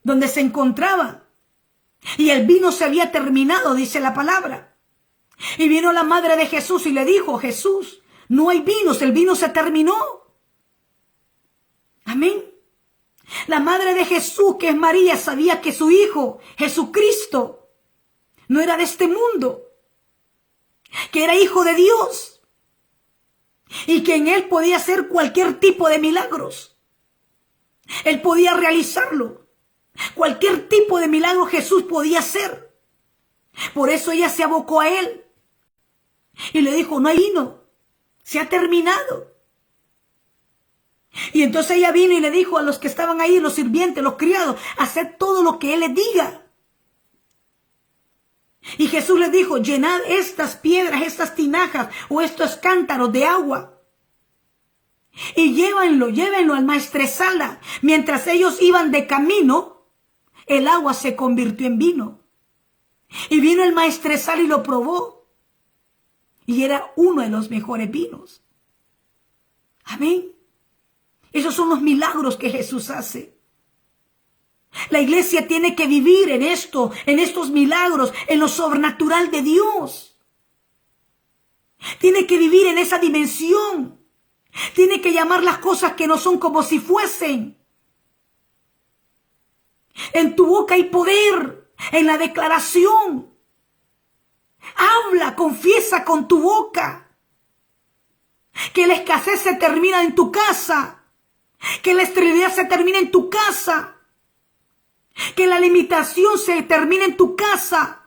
donde se encontraban. Y el vino se había terminado, dice la palabra. Y vino la madre de Jesús y le dijo, Jesús, no hay vinos, el vino se terminó. Amén. La madre de Jesús, que es María, sabía que su hijo, Jesucristo, no era de este mundo, que era hijo de Dios y que en él podía hacer cualquier tipo de milagros. Él podía realizarlo. Cualquier tipo de milagro Jesús podía hacer. Por eso ella se abocó a él Y le dijo, no hay vino, se ha terminado. Y entonces ella vino y le dijo a los que estaban ahí, los sirvientes, los criados, haced todo lo que él les diga. Y Jesús les dijo, llenad estas piedras, estas tinajas o estos cántaros de agua. Y llévenlo al maestresala. Mientras ellos iban de camino, el agua se convirtió en vino. Y vino el maestresala y lo probó. Y era uno de los mejores vinos. Amén. Esos son los milagros que Jesús hace. La iglesia tiene que vivir en esto, en estos milagros, en lo sobrenatural de Dios. Tiene que vivir en esa dimensión. Tiene que llamar las cosas que no son como si fuesen. En tu boca hay poder, en la declaración. Habla, confiesa con tu boca. Que la escasez se termina en tu casa. Que la esterilidad se termine en tu casa. Que la limitación se termine en tu casa.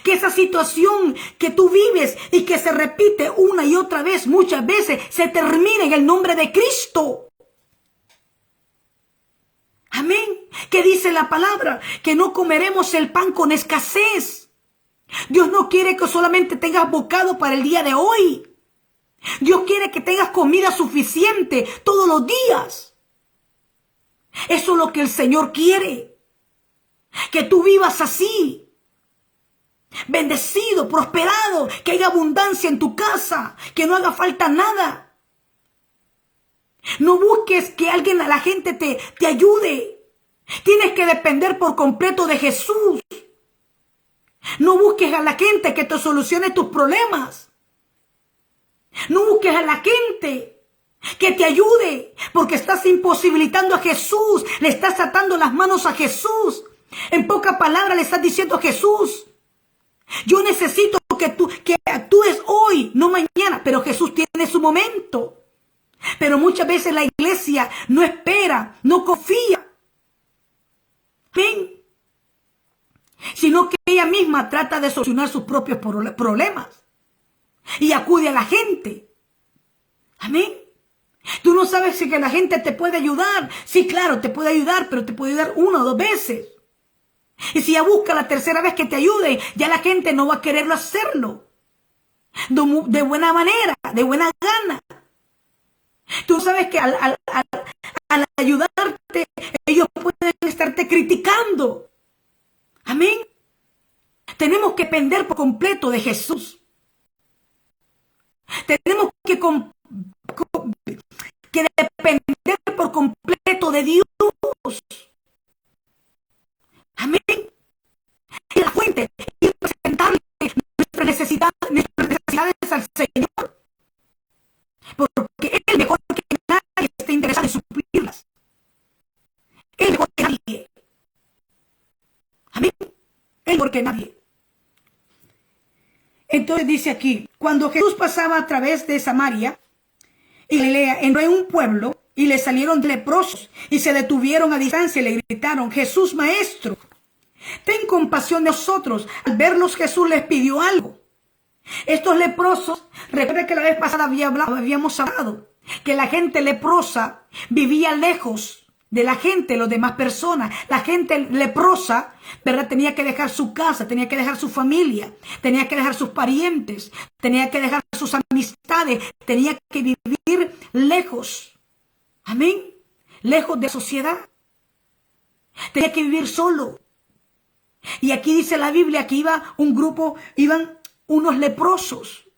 Que esa situación que tú vives y que se repite una y otra vez, muchas veces, se termine en el nombre de Cristo. Amén. ¿Qué dice la palabra? Que no comeremos el pan con escasez. Dios no quiere que solamente tengas bocado para el día de hoy. Dios quiere que tengas comida suficiente todos los días. Eso es lo que el Señor quiere. Que tú vivas así. Bendecido, prosperado, que haya abundancia en tu casa, que no haga falta nada. No busques que alguien, a la gente te ayude. Tienes que depender por completo de Jesús. No busques a la gente que te solucione tus problemas. No busques a la gente que te ayude, porque estás imposibilitando a Jesús, le estás atando las manos a Jesús. En pocas palabras le estás diciendo a Jesús, yo necesito que actúes hoy, no mañana, pero Jesús tiene su momento. Pero muchas veces la iglesia no espera, no confía. ¿Ven? Sino que ella misma trata de solucionar sus propios problemas y acude a la gente. Amén. Tú no sabes si que la gente te puede ayudar. Sí, claro, te puede ayudar, pero te puede ayudar una o dos veces. Y si ya busca la tercera vez que te ayude, ya la gente no va a quererlo hacerlo. De buena manera, de buena gana. Tú sabes que al ayudarte, ellos pueden estarte criticando. Amén. Tenemos que depender por completo de Jesús. Tenemos que depender por completo de Dios. Amén. Y la fuente, y presentarle nuestras necesidades al Señor. Porque Él mejor que nadie está interesado en suplirlas. Él mejor que nadie. Amén. Él mejor que nadie. Entonces dice aquí, cuando Jesús pasaba a través de Samaria y Galilea, entró en un pueblo y le salieron leprosos y se detuvieron a distancia y le gritaron, Jesús, maestro, ten compasión de nosotros. Al verlos, Jesús les pidió algo. Estos leprosos, recuerda que la vez pasada habíamos hablado que la gente leprosa vivía lejos de la gente, las demás personas. La gente leprosa, ¿verdad? Tenía que dejar su casa, tenía que dejar su familia, tenía que dejar sus parientes, tenía que dejar sus amistades, tenía que vivir lejos. Amén. Lejos de la sociedad. Tenía que vivir solo. Y aquí dice la Biblia que iba un grupo, iban unos leprosos.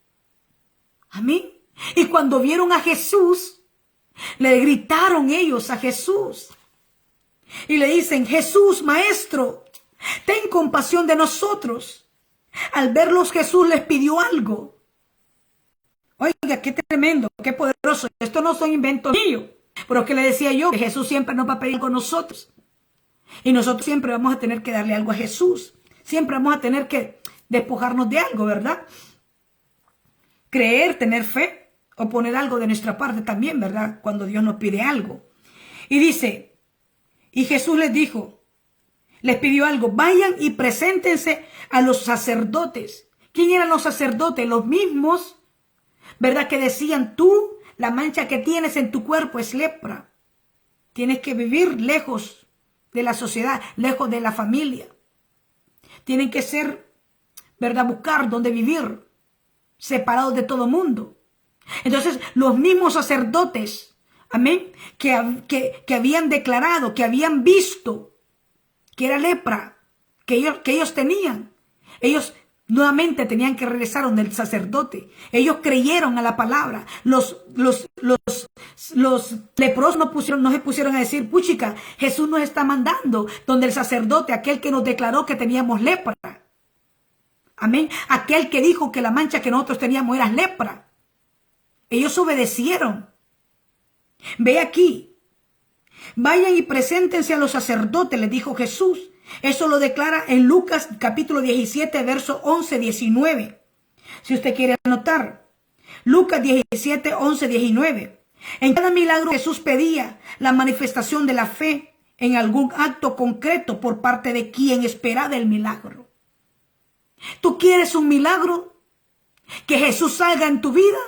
Amén. Y cuando vieron a Jesús, le gritaron ellos a Jesús. Y le dicen, Jesús, maestro, ten compasión de nosotros. Al verlos, Jesús les pidió algo. Oiga, qué tremendo, qué poderoso. Esto no son inventos míos. Pero que le decía yo, que Jesús siempre nos va a pedir con nosotros. Y nosotros siempre vamos a tener que darle algo a Jesús. Siempre vamos a tener que despojarnos de algo, ¿verdad? Creer, tener fe. O poner algo de nuestra parte también, ¿verdad? Cuando Dios nos pide algo. Y dice, y Jesús les dijo, les pidió algo, vayan y preséntense a los sacerdotes. ¿Quién eran los sacerdotes? Los mismos ¿verdad? Que decían, tú, la mancha que tienes en tu cuerpo es lepra. Tienes que vivir lejos de la sociedad, lejos de la familia. Tienen que ser, ¿verdad? Buscar dónde vivir, separados de todo mundo. Entonces, los mismos sacerdotes, amén, que habían declarado, que habían visto que era lepra, que ellos tenían, ellos nuevamente tenían que regresar donde el sacerdote. Ellos creyeron a la palabra. Los leprosos no se pusieron a decir, puchica, Jesús nos está mandando donde el sacerdote, aquel que nos declaró que teníamos lepra. Amén. Aquel que dijo que la mancha que nosotros teníamos era lepra. Ellos obedecieron. Ve aquí. Vayan y preséntense a los sacerdotes, les dijo Jesús. Eso lo declara en Lucas capítulo 17, verso 11, 19. Si usted quiere anotar. Lucas 17, 11, 19. En cada milagro Jesús pedía la manifestación de la fe en algún acto concreto por parte de quien esperaba el milagro. ¿Tú quieres un milagro? ¿Que Jesús haga en tu vida?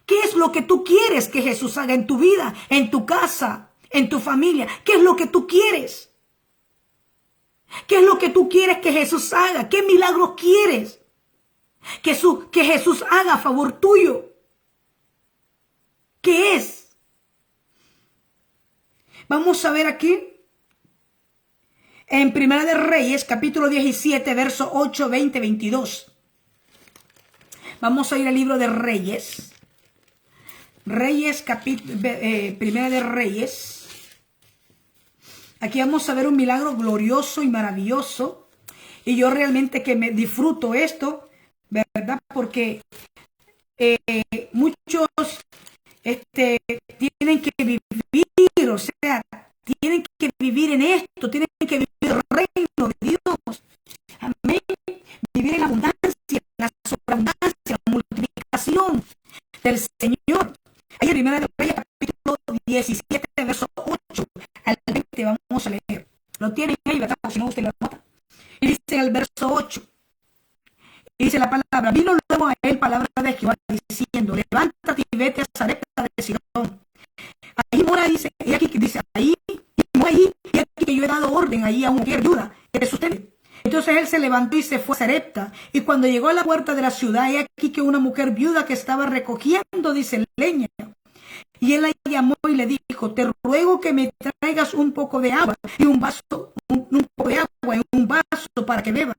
¿Qué es lo que tú quieres que Jesús haga en tu vida, en tu casa, en tu familia? ¿Qué es lo que tú quieres? ¿Qué es lo que tú quieres que Jesús haga? ¿Qué milagro quieres que Jesús haga a favor tuyo? ¿Qué es? Vamos a ver aquí. En Primera de Reyes, capítulo 17, verso 8, 20, 22. Vamos a ir al libro de Reyes. Primera de Reyes. Aquí vamos a ver un milagro glorioso y maravilloso. Y yo realmente que me disfruto esto, ¿verdad? Porque muchos tienen que vivir, o sea, tienen que vivir en esto, tienen que vivir el reino de Dios. Amén. Vivir en la abundancia, en la sobreabundancia, en la multiplicación del Señor. Ahí en Primera de Reyes, capítulo 17, verso 8 al 20, vamos a leer. Lo tienen ahí, ¿verdad? Si no, usted lo nota. Y dice en el verso 8, y dice la palabra, vino luego a él palabra de Jehová diciendo, levántate y vete a Sarepta de Sidón. Ahí mora, dice, y aquí dice, ahí, y aquí que yo he dado orden ahí a una mujer viuda que te sustente. Entonces él se levantó y se fue a Sarepta, y cuando llegó a la puerta de la ciudad, hay aquí que una mujer viuda que estaba recogiendo, dice, leña. Y él la llamó y le dijo, te ruego que me traigas un poco de agua y un vaso, un poco de agua en un vaso para que beba.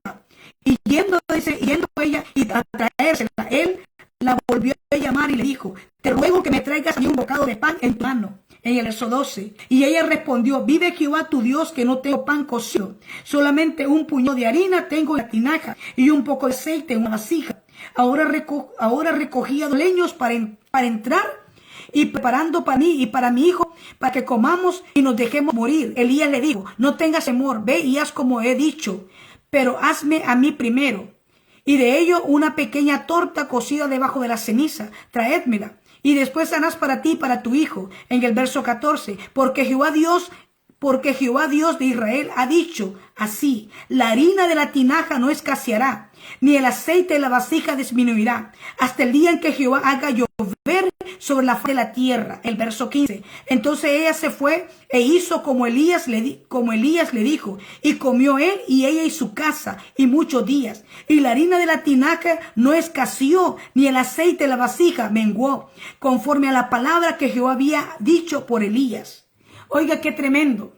Y yendo ella y a traérsela, él la volvió a llamar y le dijo, te ruego que me traigas un bocado de pan en tu mano. En el verso 12. Y ella respondió, vive Jehová tu Dios que no tengo pan cocido, solamente un puñado de harina tengo en la tinaja y un poco de aceite en una vasija. Ahora recogía leños para entrar y preparando para mí y para mi hijo, para que comamos y nos dejemos morir. Elías le dijo, no tengas temor, ve y haz como he dicho, pero hazme a mí primero. Y de ello una pequeña torta cocida debajo de la ceniza, traédmela. Y después harás para ti y para tu hijo. En el verso 14, porque Jehová Dios de Israel ha dicho así, la harina de la tinaja no escaseará, ni el aceite de la vasija disminuirá, hasta el día en que Jehová haga llover sobre la faz de la tierra. El verso 15, entonces ella se fue e hizo como Elías le dijo, y comió él y ella y su casa, y muchos días. Y la harina de la tinaja no escaseó, ni el aceite de la vasija menguó, conforme a la palabra que Jehová había dicho por Elías. Oiga, qué tremendo.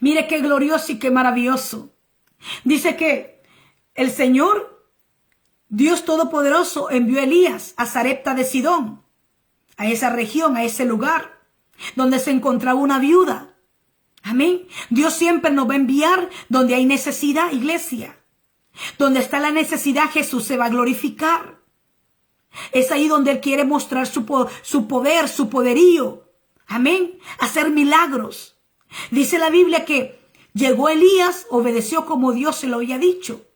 Mire qué glorioso y qué maravilloso. Dice que el Señor, Dios Todopoderoso, envió a Elías a Sarepta de Sidón, a esa región, a ese lugar, donde se encontraba una viuda. Amén. Dios siempre nos va a enviar donde hay necesidad, iglesia. Donde está la necesidad, Jesús se va a glorificar. Es ahí donde Él quiere mostrar su poder, su poderío. Amén. Hacer milagros. Dice la Biblia que llegó Elías, obedeció como Dios se lo había dicho.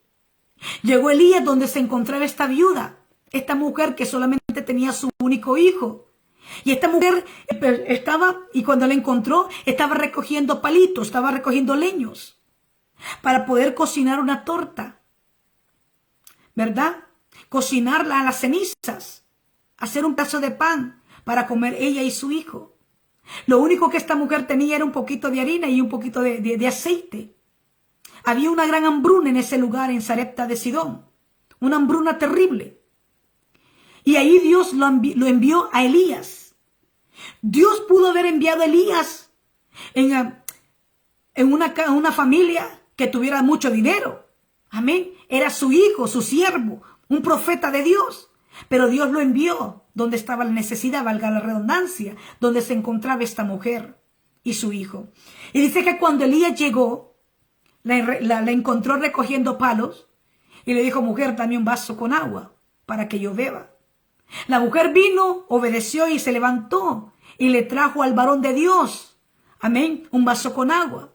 Llegó Elías donde se encontraba esta viuda, esta mujer que solamente tenía su único hijo. Y esta mujer estaba, y cuando la encontró, estaba recogiendo palitos, estaba recogiendo leños para poder cocinar una torta, ¿verdad? Cocinarla a las cenizas. hacer un pedazo de pan para comer ella y su hijo. Lo único que esta mujer tenía era un poquito de harina y un poquito de aceite. Había una gran hambruna en ese lugar, en Sarepta de Sidón. Una hambruna terrible. Y ahí Dios lo envió a Elías. Dios pudo haber enviado a Elías en una familia que tuviera mucho dinero. Amén. Era su hijo, su siervo, un profeta de Dios. Pero Dios lo envió donde estaba la necesidad, valga la redundancia, donde se encontraba esta mujer y su hijo. Y dice que cuando Elías llegó, la encontró recogiendo palos y le dijo: mujer, dame un vaso con agua para que yo beba. La mujer vino, obedeció y se levantó y le trajo al varón de Dios, amén, un vaso con agua.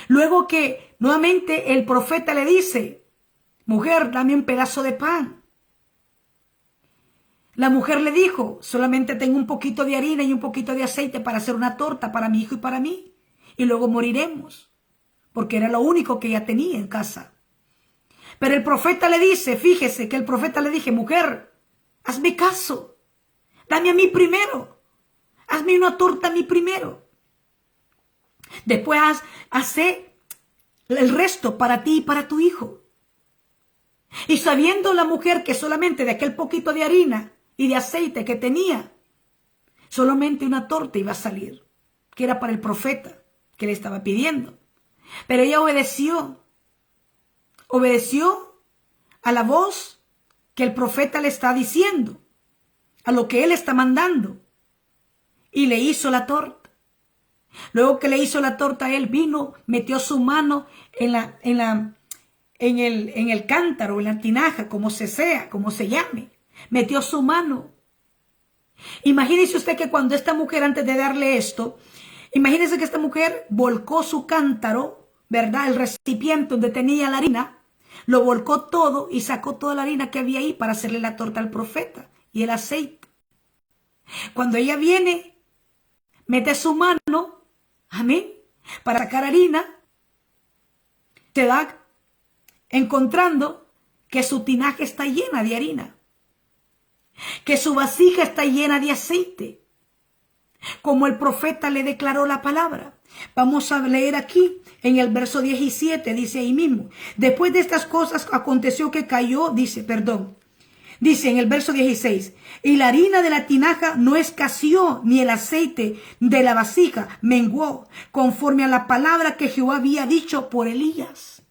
Luego que nuevamente el profeta le dice: mujer, dame un pedazo de pan. La mujer le dijo: solamente tengo un poquito de harina y un poquito de aceite para hacer una torta para mi hijo y para mí, y luego moriremos, porque era lo único que ella tenía en casa. Pero el profeta le dice, fíjese que el profeta le dije: mujer, hazme caso, dame a mí primero, hazme una torta a mí primero. Después hace el resto para ti y para tu hijo. Y sabiendo la mujer que solamente de aquel poquito de harina y de aceite que tenía, solamente una torta iba a salir, que era para el profeta que le estaba pidiendo. Pero ella obedeció a la voz que el profeta le está diciendo, a lo que él está mandando, y le hizo la torta. Luego que le hizo la torta, él vino, metió su mano en el cántaro, en la tinaja, como se llame. Metió su mano. Imagínese usted que cuando esta mujer, antes de darle esto, imagínese que esta mujer volcó su cántaro, ¿verdad? El recipiente donde tenía la harina, lo volcó todo y sacó toda la harina que había ahí para hacerle la torta al profeta y el aceite. Cuando ella viene, mete su mano, amén, para sacar harina, se da encontrando que su tinaja está llena de harina, que su vasija está llena de aceite, como el profeta le declaró la palabra. Vamos a leer aquí en el verso 17, dice ahí mismo: después de estas cosas aconteció que cayó, dice en el verso 16, y la harina de la tinaja no escaseó, ni el aceite de la vasija menguó, conforme a la palabra que Jehová había dicho por Elías.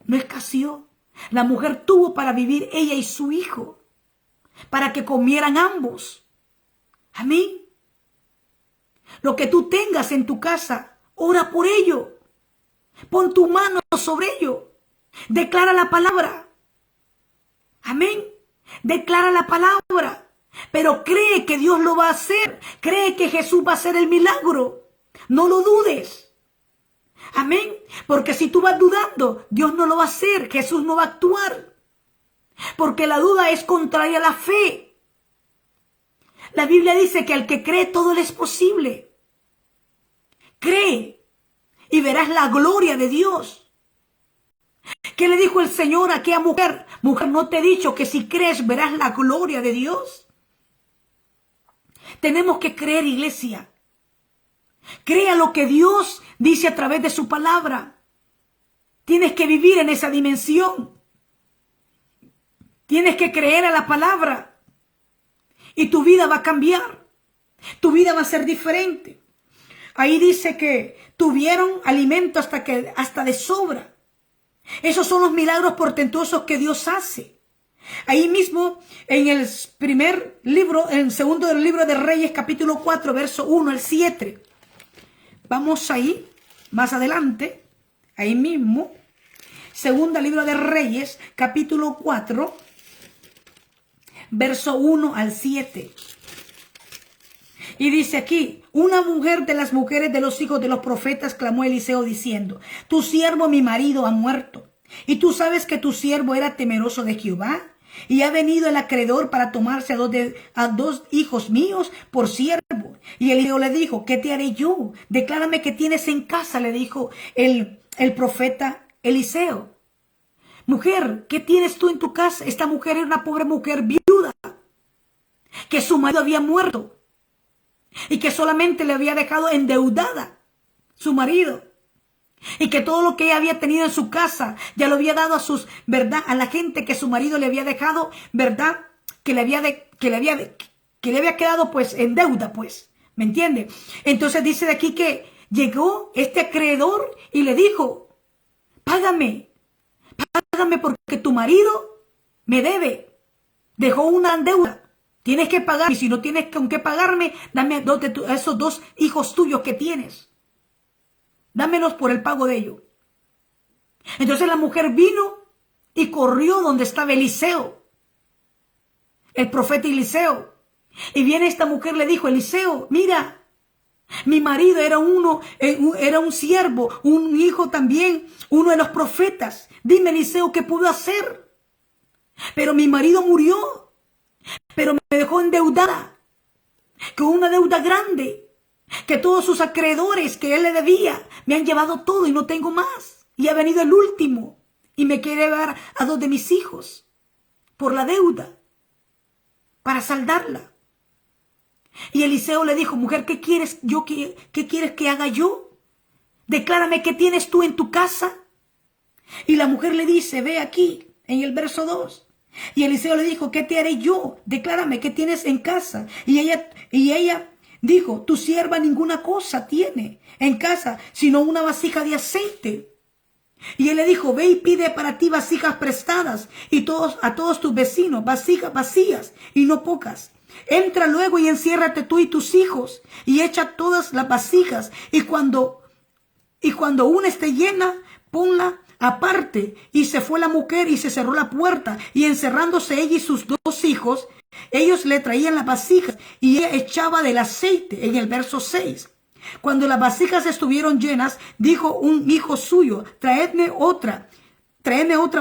No escaseó. La mujer tuvo para vivir, ella y su hijo, para que comieran ambos. Amén. Lo que tú tengas en tu casa, ora por ello. Pon tu mano sobre ello. Declara la palabra. Amén. Declara la palabra. Pero cree que Dios lo va a hacer. Cree que Jesús va a hacer el milagro. No lo dudes. Amén. Porque si tú vas dudando, Dios no lo va a hacer. Jesús no va a actuar. Porque la duda es contraria a la fe. La Biblia dice que al que cree todo le es posible. Cree y verás la gloria de Dios. ¿Qué le dijo el Señor a aquella mujer? Mujer, ¿no te he dicho que si crees verás la gloria de Dios? Tenemos que creer, iglesia. Crea lo que Dios dice a través de su palabra. Tienes que vivir en esa dimensión. Tienes que creer a la palabra. Y tu vida va a cambiar. Tu vida va a ser diferente. Ahí dice que tuvieron alimento hasta de sobra. Esos son los milagros portentosos que Dios hace. Ahí mismo, en el segundo libro de Reyes, capítulo 4, verso 1 al 7. Vamos ahí, más adelante, ahí mismo. Segunda libro de Reyes, capítulo 4, verso 1 al 7. Y dice aquí: una mujer de las mujeres de los hijos de los profetas clamó a Eliseo diciendo: tu siervo mi marido ha muerto, y tú sabes que tu siervo era temeroso de Jehová, y ha venido el acreedor para tomarse a dos hijos míos por siervo. Y Eliseo le dijo: ¿qué te haré yo? Declárame qué tienes en casa, le dijo el profeta Eliseo. Mujer, ¿qué tienes tú en tu casa? Esta mujer era una pobre mujer viuda. que su marido había muerto y que solamente le había dejado endeudada su marido, y que todo lo que ella había tenido en su casa ya lo había dado a sus, ¿verdad?, a la gente que su marido le había dejado, ¿verdad?, que le había quedado pues en deuda, pues, ¿me entiende? Entonces dice de aquí que llegó este acreedor y le dijo: págame porque tu marido me debe, dejó una deuda, tienes que pagar, y si no tienes con qué pagarme, dame esos 2 hijos tuyos que tienes, dámelos por el pago de ellos. Entonces la mujer vino y corrió donde estaba Eliseo, el profeta Eliseo. Y viene esta mujer, le dijo: Eliseo, mira, mi marido era un siervo, un hijo también, uno de los profetas. Dime, Eliseo, ¿qué pudo hacer? Pero mi marido murió, pero me dejó endeudada, con una deuda grande, que todos sus acreedores que él le debía me han llevado todo y no tengo más. Y ha venido el último y me quiere llevar a 2 de mis hijos por la deuda, para saldarla. Y Eliseo le dijo: mujer, ¿qué quieres que haga yo? Declárame qué tienes tú en tu casa. Y la mujer le dice, ve aquí, en el verso 2. Y Eliseo le dijo: ¿qué te haré yo? Declárame qué tienes en casa. Y ella dijo: tu sierva ninguna cosa tiene en casa, sino una vasija de aceite. Y él le dijo: ve y pide para ti vasijas prestadas, y a todos tus vecinos vasijas vacías y no pocas. Entra luego y enciérrate tú y tus hijos, y echa todas las vasijas, y cuando una esté llena, ponla aparte. Y se fue la mujer y se cerró la puerta, y encerrándose ella y sus 2 hijos, ellos le traían las vasijas, y ella echaba del aceite. En el verso 6. Cuando las vasijas estuvieron llenas, dijo un hijo suyo: tráeme otra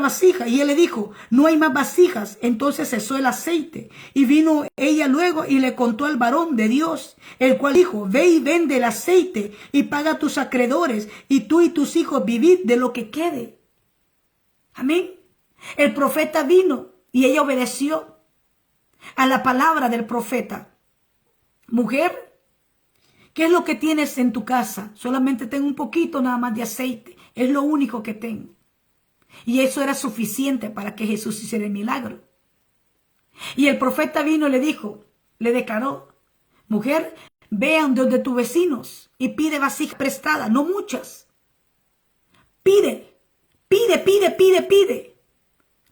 vasija. Y él le dijo: no hay más vasijas. Entonces cesó el aceite. Y vino ella luego y le contó al varón de Dios, el cual dijo: ve y vende el aceite y paga a tus acreedores, y tú y tus hijos vivid de lo que quede. Amén. El profeta vino y ella obedeció a la palabra del profeta. Mujer, ¿qué es lo que tienes en tu casa? Solamente tengo un poquito nada más de aceite. Es lo único que tengo. Y eso era suficiente para que Jesús hiciera el milagro. Y el profeta vino y le dijo, le declaró: mujer, ve a donde tus vecinos y pide vasijas prestadas, no muchas. Pide.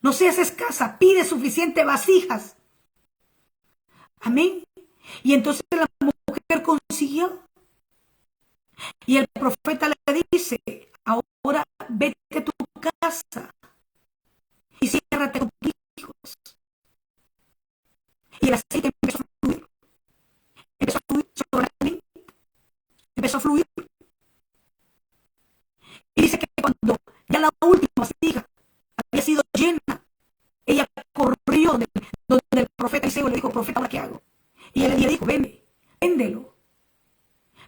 No seas escasa, pide suficientes vasijas. Amén. Y entonces la mujer consiguió. Y el profeta le dice: ahora vete a tu casa y ciérrate con tus hijos. Y el aceite empezó a fluir. Empezó a fluir sobre la mente. Empezó a fluir. Y dice que cuando ya la última vasija había sido llena, ella corrió donde el profeta Eliseo le dijo: profeta, ¿ahora qué hago? Y él le dijo: véndelo.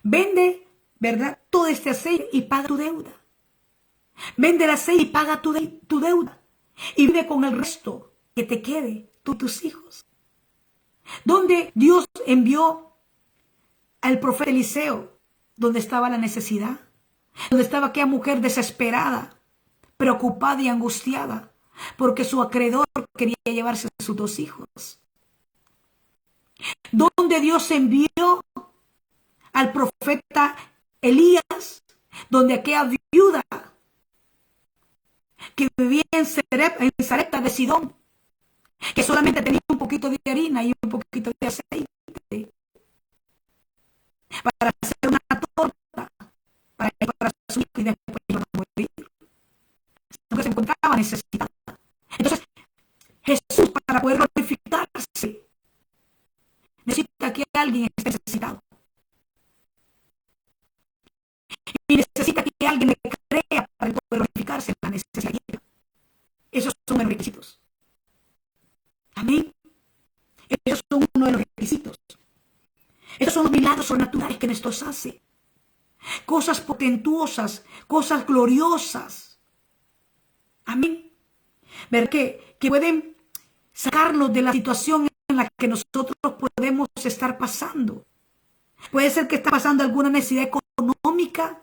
Vende, ¿verdad?, todo este aceite y paga tu deuda. Vende el aceite y paga tu deuda. Y vive con el resto que te quede, tú y tus hijos. Donde Dios envió al profeta Eliseo, donde estaba la necesidad, donde estaba aquella mujer desesperada, preocupada y angustiada, porque su acreedor quería llevarse a sus 2 hijos. Donde Dios envió al profeta Elías, donde aquella viuda que vivía en Sarepta de Sidón, que solamente tenía un poquito de harina y un poquito de aceite para hacer una torta para su hijo, y después iba a morir, porque se encontraba necesitada. Entonces Jesús, para poder glorificarse, necesita que alguien esté necesitado, y necesita que alguien le crea para poder glorificarse en la necesidad. Esos son los requisitos. Amén. Esos son uno de los requisitos. Esos son los milagros sobrenaturales que Dios hace. Cosas portentuosas, cosas gloriosas. Amén. Ver que pueden sacarnos de la situación en la que nosotros podemos estar pasando. Puede ser que estés pasando alguna necesidad económica.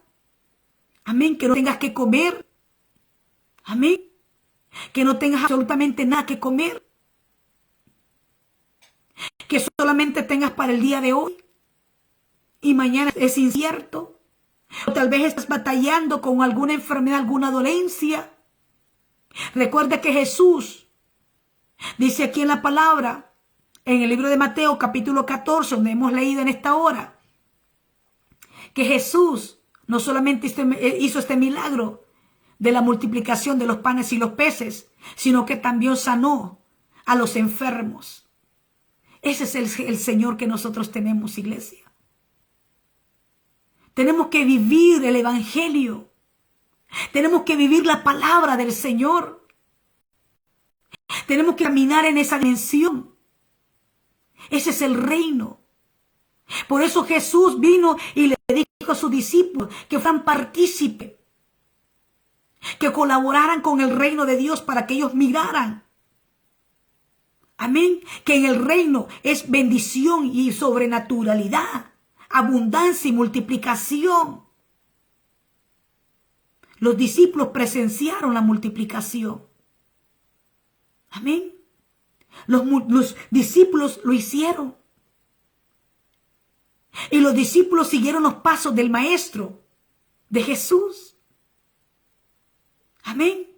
Amén. Que no tengas que comer. Amén. Que no tengas absolutamente nada que comer. Que solamente tengas para el día de hoy. Y mañana es incierto. O tal vez estás batallando con alguna enfermedad, alguna dolencia. Recuerda que Jesús dice aquí en la palabra, en el libro de Mateo capítulo 14, donde hemos leído en esta hora, que Jesús no solamente hizo este milagro de la multiplicación de los panes y los peces, sino que también sanó a los enfermos. Ese es el Señor que nosotros tenemos, iglesia. Tenemos que vivir el evangelio. Tenemos que vivir la palabra del Señor. Tenemos que caminar en esa dimensión. Ese es el reino. Por eso Jesús vino y le dijo a sus discípulos que fueran partícipes, que colaboraran con el reino de Dios para que ellos miraran. Amén. Que en el reino es bendición y sobrenaturalidad, abundancia y multiplicación. Los discípulos presenciaron la multiplicación. Amén. Los discípulos lo hicieron. Y los discípulos siguieron los pasos del Maestro, de Jesús. Amén.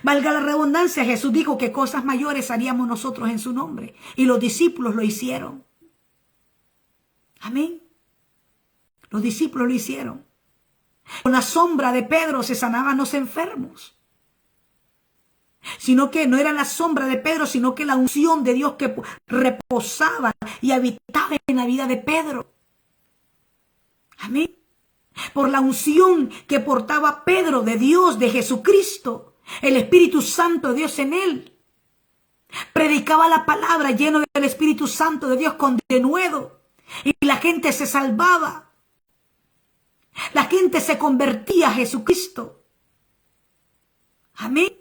Valga la redundancia, Jesús dijo que cosas mayores haríamos nosotros en su nombre. Y los discípulos lo hicieron. Amén. Los discípulos lo hicieron. Con la sombra de Pedro se sanaban los enfermos. Sino que no era la sombra de Pedro, sino que la unción de Dios que reposaba y habitaba en la vida de Pedro. Amén. Por la unción que portaba Pedro de Dios, de Jesucristo, el Espíritu Santo de Dios en él. Predicaba la palabra lleno del Espíritu Santo de Dios con denuedo. Y la gente se salvaba. La gente se convertía a Jesucristo. Amén.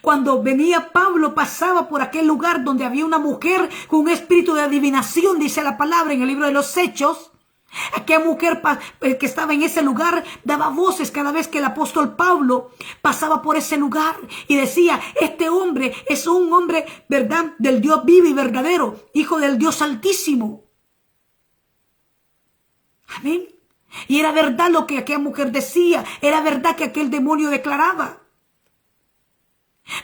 Cuando venía Pablo, pasaba por aquel lugar donde había una mujer con un espíritu de adivinación, dice la palabra en el libro de los Hechos. Aquella mujer que estaba en ese lugar daba voces cada vez que el apóstol Pablo pasaba por ese lugar y decía: este hombre es un hombre, ¿verdad?, del Dios vivo y verdadero, hijo del Dios altísimo. Amén. Y era verdad lo que aquella mujer decía, era verdad que aquel demonio declaraba.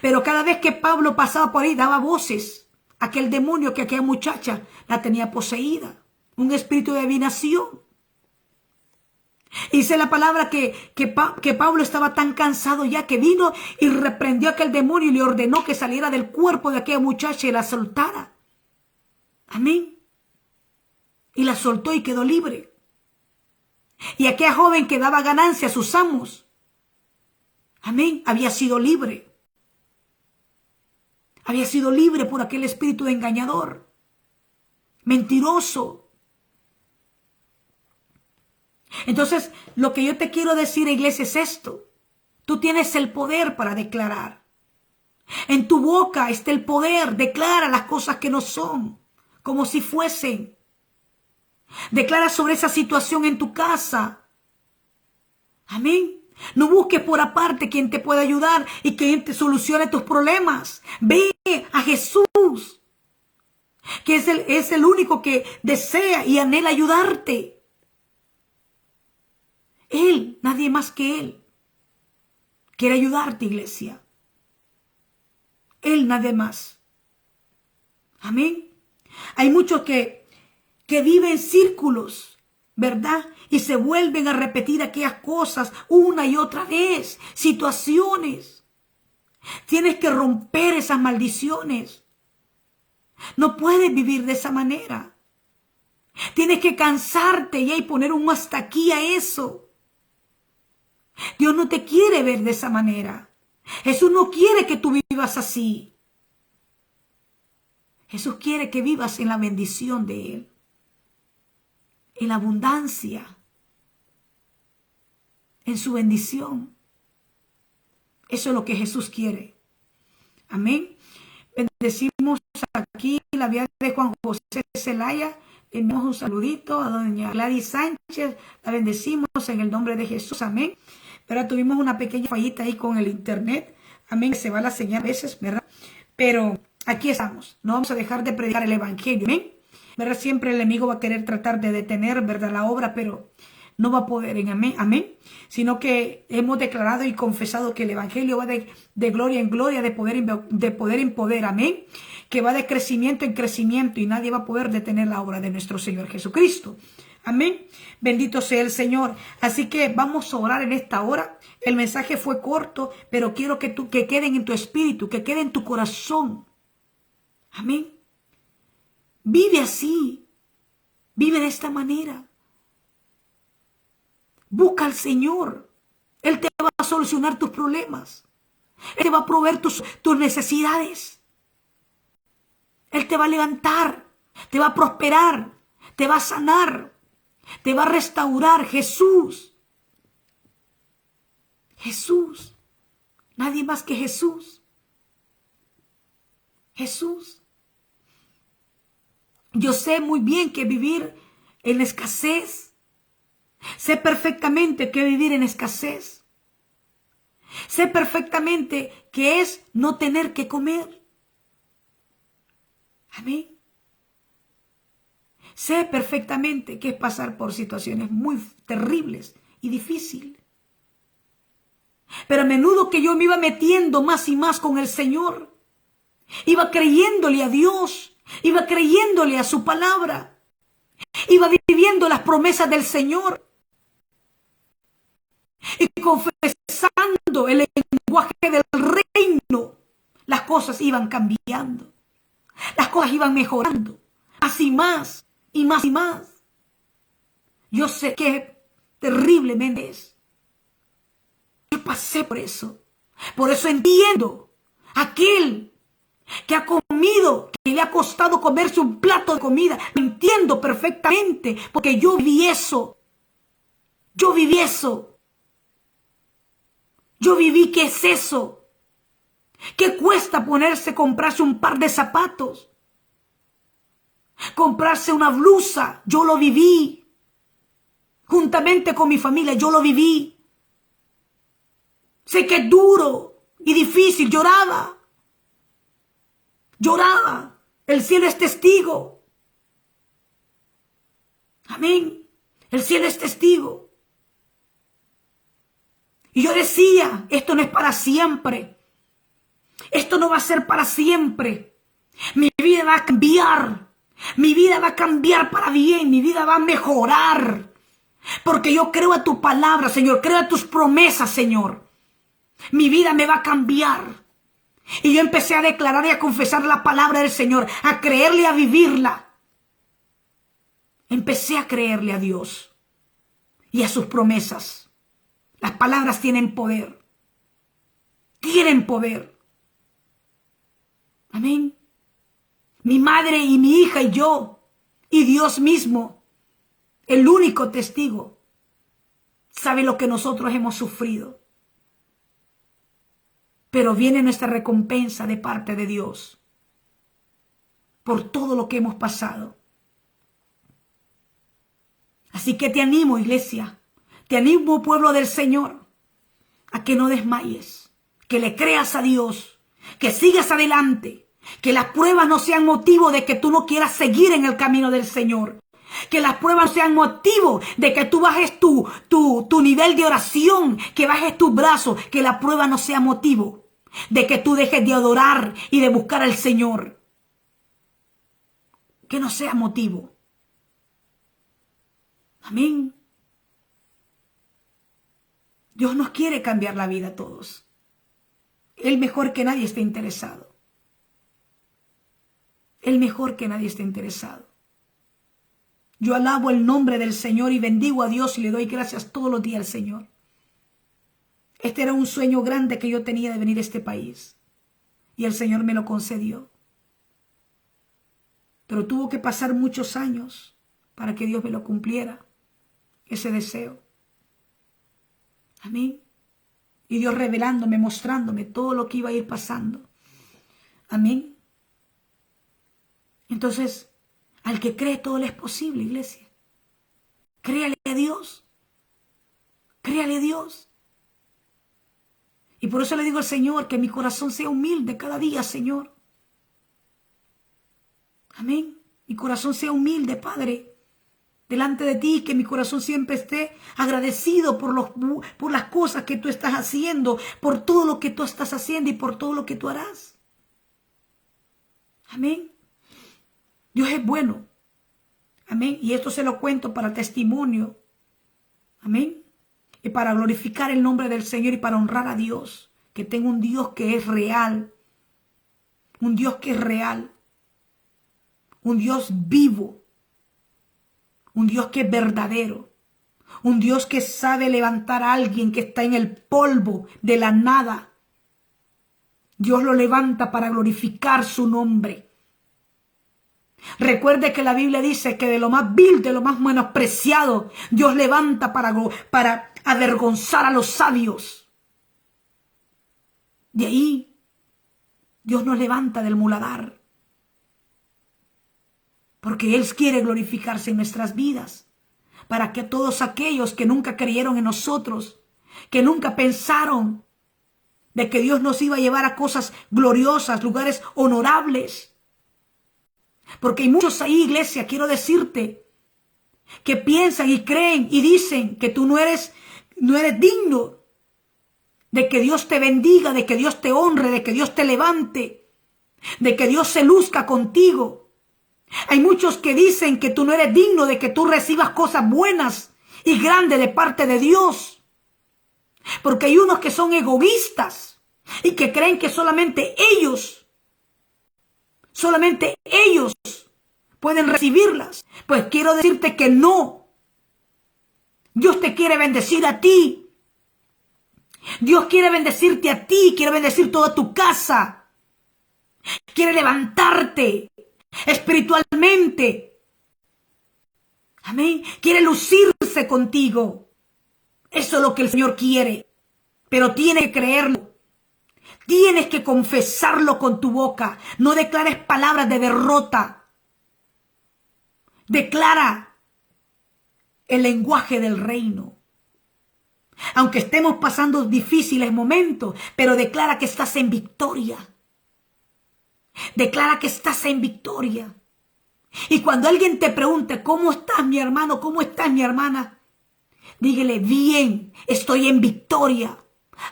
Pero cada vez que Pablo pasaba por ahí daba voces. Aquel demonio que aquella muchacha la tenía poseída. Un espíritu de adivinación. Dice la palabra que Pablo estaba tan cansado ya que vino y reprendió a aquel demonio y le ordenó que saliera del cuerpo de aquella muchacha y la soltara. Amén. Y la soltó y quedó libre. Y aquella joven que daba ganancia a sus amos. Amén. Había sido libre. Había sido libre por aquel espíritu de engañador, mentiroso. Entonces, lo que yo te quiero decir, iglesia, es esto. Tú tienes el poder para declarar. En tu boca está el poder. Declara las cosas que no son, como si fuesen. Declara sobre esa situación en tu casa. Amén. No busques por aparte quien te pueda ayudar y quien te solucione tus problemas. Ve a Jesús, que es el único que desea y anhela ayudarte. Él, nadie más que Él, quiere ayudarte, iglesia. Él, nadie más. Amén. Hay muchos que viven en círculos, ¿verdad? Y se vuelven a repetir aquellas cosas una y otra vez, situaciones. Tienes que romper esas maldiciones. No puedes vivir de esa manera. Tienes que cansarte ya y poner un hasta aquí a eso. Dios no te quiere ver de esa manera. Jesús no quiere que tú vivas así. Jesús quiere que vivas en la bendición de Él, en la abundancia, en su bendición. Eso es lo que Jesús quiere. Amén. Decimos aquí la vida de Juan José Zelaya. Le enviamos un saludito a doña Gladys Sánchez. La bendecimos en el nombre de Jesús. Amén. Pero tuvimos una pequeña fallita ahí con el internet. Amén. Se va la señal a veces, ¿verdad? Pero aquí estamos. No vamos a dejar de predicar el evangelio. Amén. ¿Verdad? Siempre el enemigo va a querer tratar de detener, ¿verdad?, la obra, pero no va a poder. Amén. Amén. Sino que hemos declarado y confesado que el evangelio va de gloria en gloria, de poder en poder. Amén. Que va de crecimiento en crecimiento y nadie va a poder detener la obra de nuestro Señor Jesucristo. Amén. Bendito sea el Señor. Así que vamos a orar en esta hora. El mensaje fue corto, pero quiero que queden en tu espíritu, que quede en tu corazón. Amén. Vive así. Vive de esta manera. Busca al Señor. Él te va a solucionar tus problemas. Él te va a proveer tus necesidades. Él te va a levantar, te va a prosperar, te va a sanar, te va a restaurar. Jesús. Jesús. Nadie más que Jesús. Jesús. Yo sé muy bien que vivir en escasez. Sé perfectamente que vivir en escasez. Sé perfectamente que es no tener que comer. Amén. Sé perfectamente que es pasar por situaciones muy terribles y difíciles. Pero a menudo que yo me iba metiendo más y más con el Señor, iba creyéndole a Dios, iba creyéndole a su palabra, iba viviendo las promesas del Señor y confesando el lenguaje del reino, las cosas iban cambiando. Las cosas iban mejorando, más y más, y más y más. Yo sé que terriblemente es. Yo pasé por eso. Por eso entiendo aquel que ha comido, que le ha costado comerse un plato de comida. Lo entiendo perfectamente, porque yo viví eso. Yo viví eso. Yo viví qué es eso. ¿Qué cuesta comprarse un par de zapatos? Comprarse una blusa. Yo lo viví. Juntamente con mi familia, yo lo viví. Sé que es duro y difícil. Lloraba. Lloraba. El cielo es testigo. Amén. El cielo es testigo. Y yo decía, esto no es para siempre. Esto no va a ser para siempre. Mi vida va a cambiar. Mi vida va a cambiar para bien. Mi vida va a mejorar. Porque yo creo a tu palabra, Señor. Creo a tus promesas, Señor. Mi vida me va a cambiar. Y yo empecé a declarar y a confesar la palabra del Señor. A creerle, a vivirla. Empecé a creerle a Dios. Y a sus promesas. Las palabras tienen poder. Tienen poder. Amén. Mi madre y mi hija y yo, y Dios mismo, el único testigo, sabe lo que nosotros hemos sufrido. Pero viene nuestra recompensa de parte de Dios por todo lo que hemos pasado. Así que te animo, iglesia, te animo, pueblo del Señor, a que no desmayes, que le creas a Dios, que sigas adelante. Que las pruebas no sean motivo de que tú no quieras seguir en el camino del Señor. Que las pruebas no sean motivo de que tú bajes tu nivel de oración, que bajes tus brazos. Que la prueba no sea motivo de que tú dejes de adorar y de buscar al Señor. Que no sea motivo. Amén. Dios nos quiere cambiar la vida a todos. Él mejor que nadie está interesado. Él mejor que nadie está interesado. Yo alabo el nombre del Señor y bendigo a Dios y le doy gracias todos los días al Señor. Este era un sueño grande que yo tenía de venir a este país. Y el Señor me lo concedió. Pero tuvo que pasar muchos años para que Dios me lo cumpliera. Ese deseo. Amén. Y Dios revelándome, mostrándome todo lo que iba a ir pasando. Amén. Entonces, al que cree todo le es posible, iglesia. Créale a Dios. Créale a Dios. Y por eso le digo al Señor que mi corazón sea humilde cada día, Señor. Amén. Mi corazón sea humilde, Padre, delante de ti, que mi corazón siempre esté agradecido por las cosas que tú estás haciendo, por todo lo que tú estás haciendo y por todo lo que tú harás. Amén. Dios es bueno. Amén. Y esto se lo cuento para testimonio. Amén. Y para glorificar el nombre del Señor y para honrar a Dios. Que tengo un Dios que es real. Un Dios que es real. Un Dios vivo. Un Dios que es verdadero. Un Dios que sabe levantar a alguien que está en el polvo de la nada. Dios lo levanta para glorificar su nombre. Recuerde que la Biblia dice que de lo más vil, de lo más menospreciado, Dios levanta para avergonzar a los sabios. De ahí, Dios nos levanta del muladar. Porque Él quiere glorificarse en nuestras vidas. Para que todos aquellos que nunca creyeron en nosotros, que nunca pensaron de que Dios nos iba a llevar a cosas gloriosas, lugares honorables. Porque hay muchos ahí, iglesia, quiero decirte, que piensan y creen y dicen que tú no eres digno de que Dios te bendiga, de que Dios te honre, de que Dios te levante, de que Dios se luzca contigo. Hay muchos que dicen que tú no eres digno de que tú recibas cosas buenas y grandes de parte de Dios. Porque hay unos que son egoístas y que creen que solamente ellos pueden recibirlas. Pues quiero decirte que no. Dios te quiere bendecir a ti. Dios quiere bendecirte a ti, quiere bendecir toda tu casa. Quiere levantarte espiritualmente. Amén. Quiere lucirse contigo. Eso es lo que el Señor quiere. Pero tienes que creerlo. Tienes que confesarlo con tu boca. No declares palabras de derrota. Declara el lenguaje del reino. Aunque estemos pasando difíciles momentos, pero declara que estás en victoria. Declara que estás en victoria. Y cuando alguien te pregunte, ¿cómo estás, mi hermano? ¿Cómo estás, mi hermana? Dígale, bien, estoy en victoria.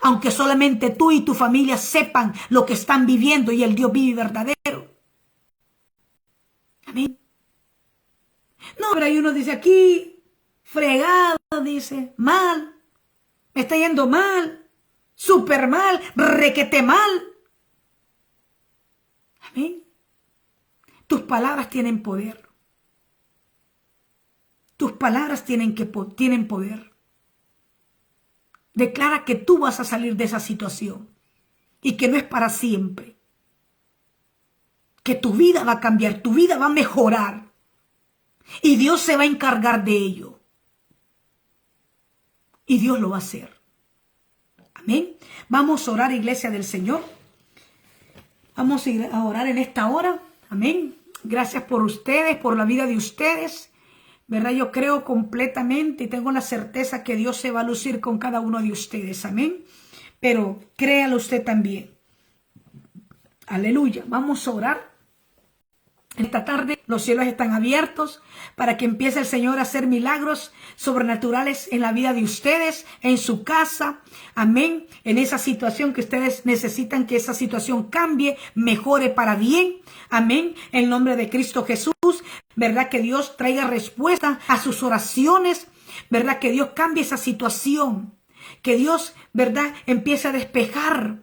Aunque solamente tú y tu familia sepan lo que están viviendo y el Dios vive verdadero. Amén. No, pero hay uno dice aquí, fregado, dice, mal, me está yendo mal, súper mal, requete mal. Amén. Tus palabras tienen poder. Tus palabras tienen poder. Declara que tú vas a salir de esa situación y que no es para siempre. Que tu vida va a cambiar, tu vida va a mejorar y Dios se va a encargar de ello. Y Dios lo va a hacer. Amén. Vamos a orar, iglesia del Señor. Vamos a orar en esta hora. Amén. Gracias por ustedes, por la vida de ustedes. ¿Verdad? Yo creo completamente y tengo la certeza que Dios se va a lucir con cada uno de ustedes. Amén. Pero créalo usted también. Aleluya. Vamos a orar. Esta tarde los cielos están abiertos para que empiece el Señor a hacer milagros sobrenaturales en la vida de ustedes, en su casa. Amén. En esa situación que ustedes necesitan que esa situación cambie, mejore para bien. Amén. En nombre de Cristo Jesús. ¿Verdad? Que Dios traiga respuesta a sus oraciones. ¿Verdad? Que Dios cambie esa situación. Que Dios, ¿verdad? Empiece a despejar,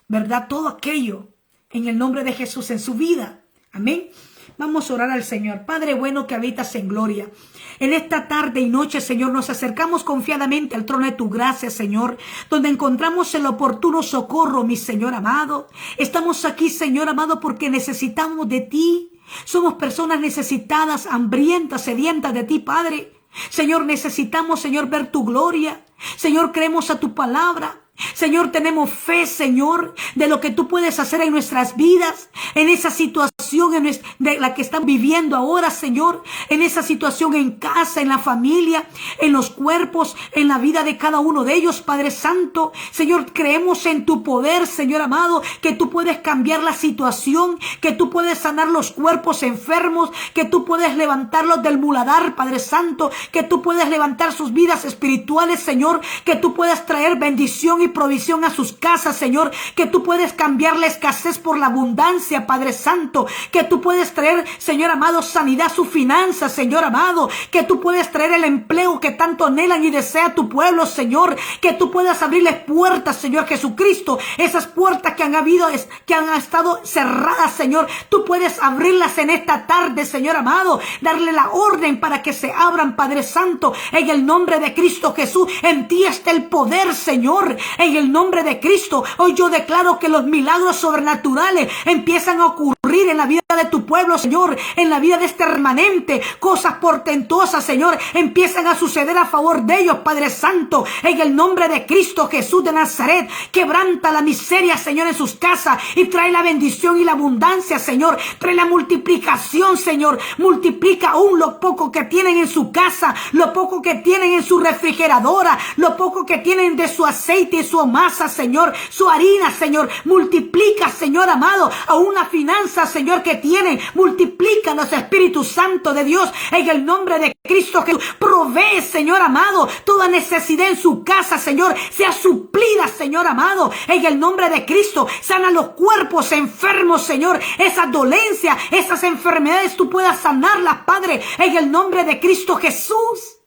¿verdad? Todo aquello en el nombre de Jesús en su vida. Amén. Vamos a orar al Señor. Padre bueno que habitas en gloria. En esta tarde y noche, Señor, nos acercamos confiadamente al trono de tu gracia, Señor, donde encontramos el oportuno socorro, mi Señor amado. Estamos aquí, Señor amado, porque necesitamos de ti. Somos personas necesitadas, hambrientas, sedientas de ti, Padre. Señor, necesitamos, Señor, ver tu gloria. Señor, creemos a tu palabra. Señor, tenemos fe, Señor, de lo que tú puedes hacer en nuestras vidas, en esa situación situación de la que están viviendo ahora, Señor, en esa situación en casa, en la familia, en los cuerpos, en la vida de cada uno de ellos, Padre Santo. Señor, creemos en tu poder, Señor amado, que tú puedes cambiar la situación, que tú puedes sanar los cuerpos enfermos, que tú puedes levantarlos del muladar, Padre Santo, que tú puedes levantar sus vidas espirituales, Señor, que tú puedes traer bendición y provisión a sus casas, Señor, que tú puedes cambiar la escasez por la abundancia, Padre Santo, que tú puedes traer, Señor amado, sanidad a sus finanzas, Señor amado, que tú puedes traer el empleo que tanto anhelan y desea tu pueblo, Señor, que tú puedas abrirles puertas, Señor Jesucristo, esas puertas que han estado cerradas, Señor, tú puedes abrirlas en esta tarde, Señor amado, darle la orden para que se abran, Padre Santo, en el nombre de Cristo Jesús. En ti está el poder, Señor, en el nombre de Cristo. Hoy yo declaro que los milagros sobrenaturales empiezan a ocurrir en la vida de tu pueblo, Señor, en la vida de este remanente. Cosas portentosas, Señor, empiezan a suceder a favor de ellos, Padre Santo, en el nombre de Cristo Jesús de Nazaret. Quebranta la miseria, Señor, en sus casas y trae la bendición y la abundancia, Señor. Trae la multiplicación, Señor. Multiplica aún lo poco que tienen en su casa, lo poco que tienen en su refrigeradora, lo poco que tienen de su aceite y su masa, Señor, su harina, Señor. Multiplica, Señor amado, a una finanza, Señor, que tienen. Multiplica los Espíritus Santo de Dios en el nombre de Cristo Jesús. Provee, Señor amado, toda necesidad en su casa, Señor, sea suplida, Señor amado, en el nombre de Cristo. Sana los cuerpos enfermos, Señor, esas dolencias, esas enfermedades, tú puedas sanarlas, Padre, en el nombre de Cristo Jesús.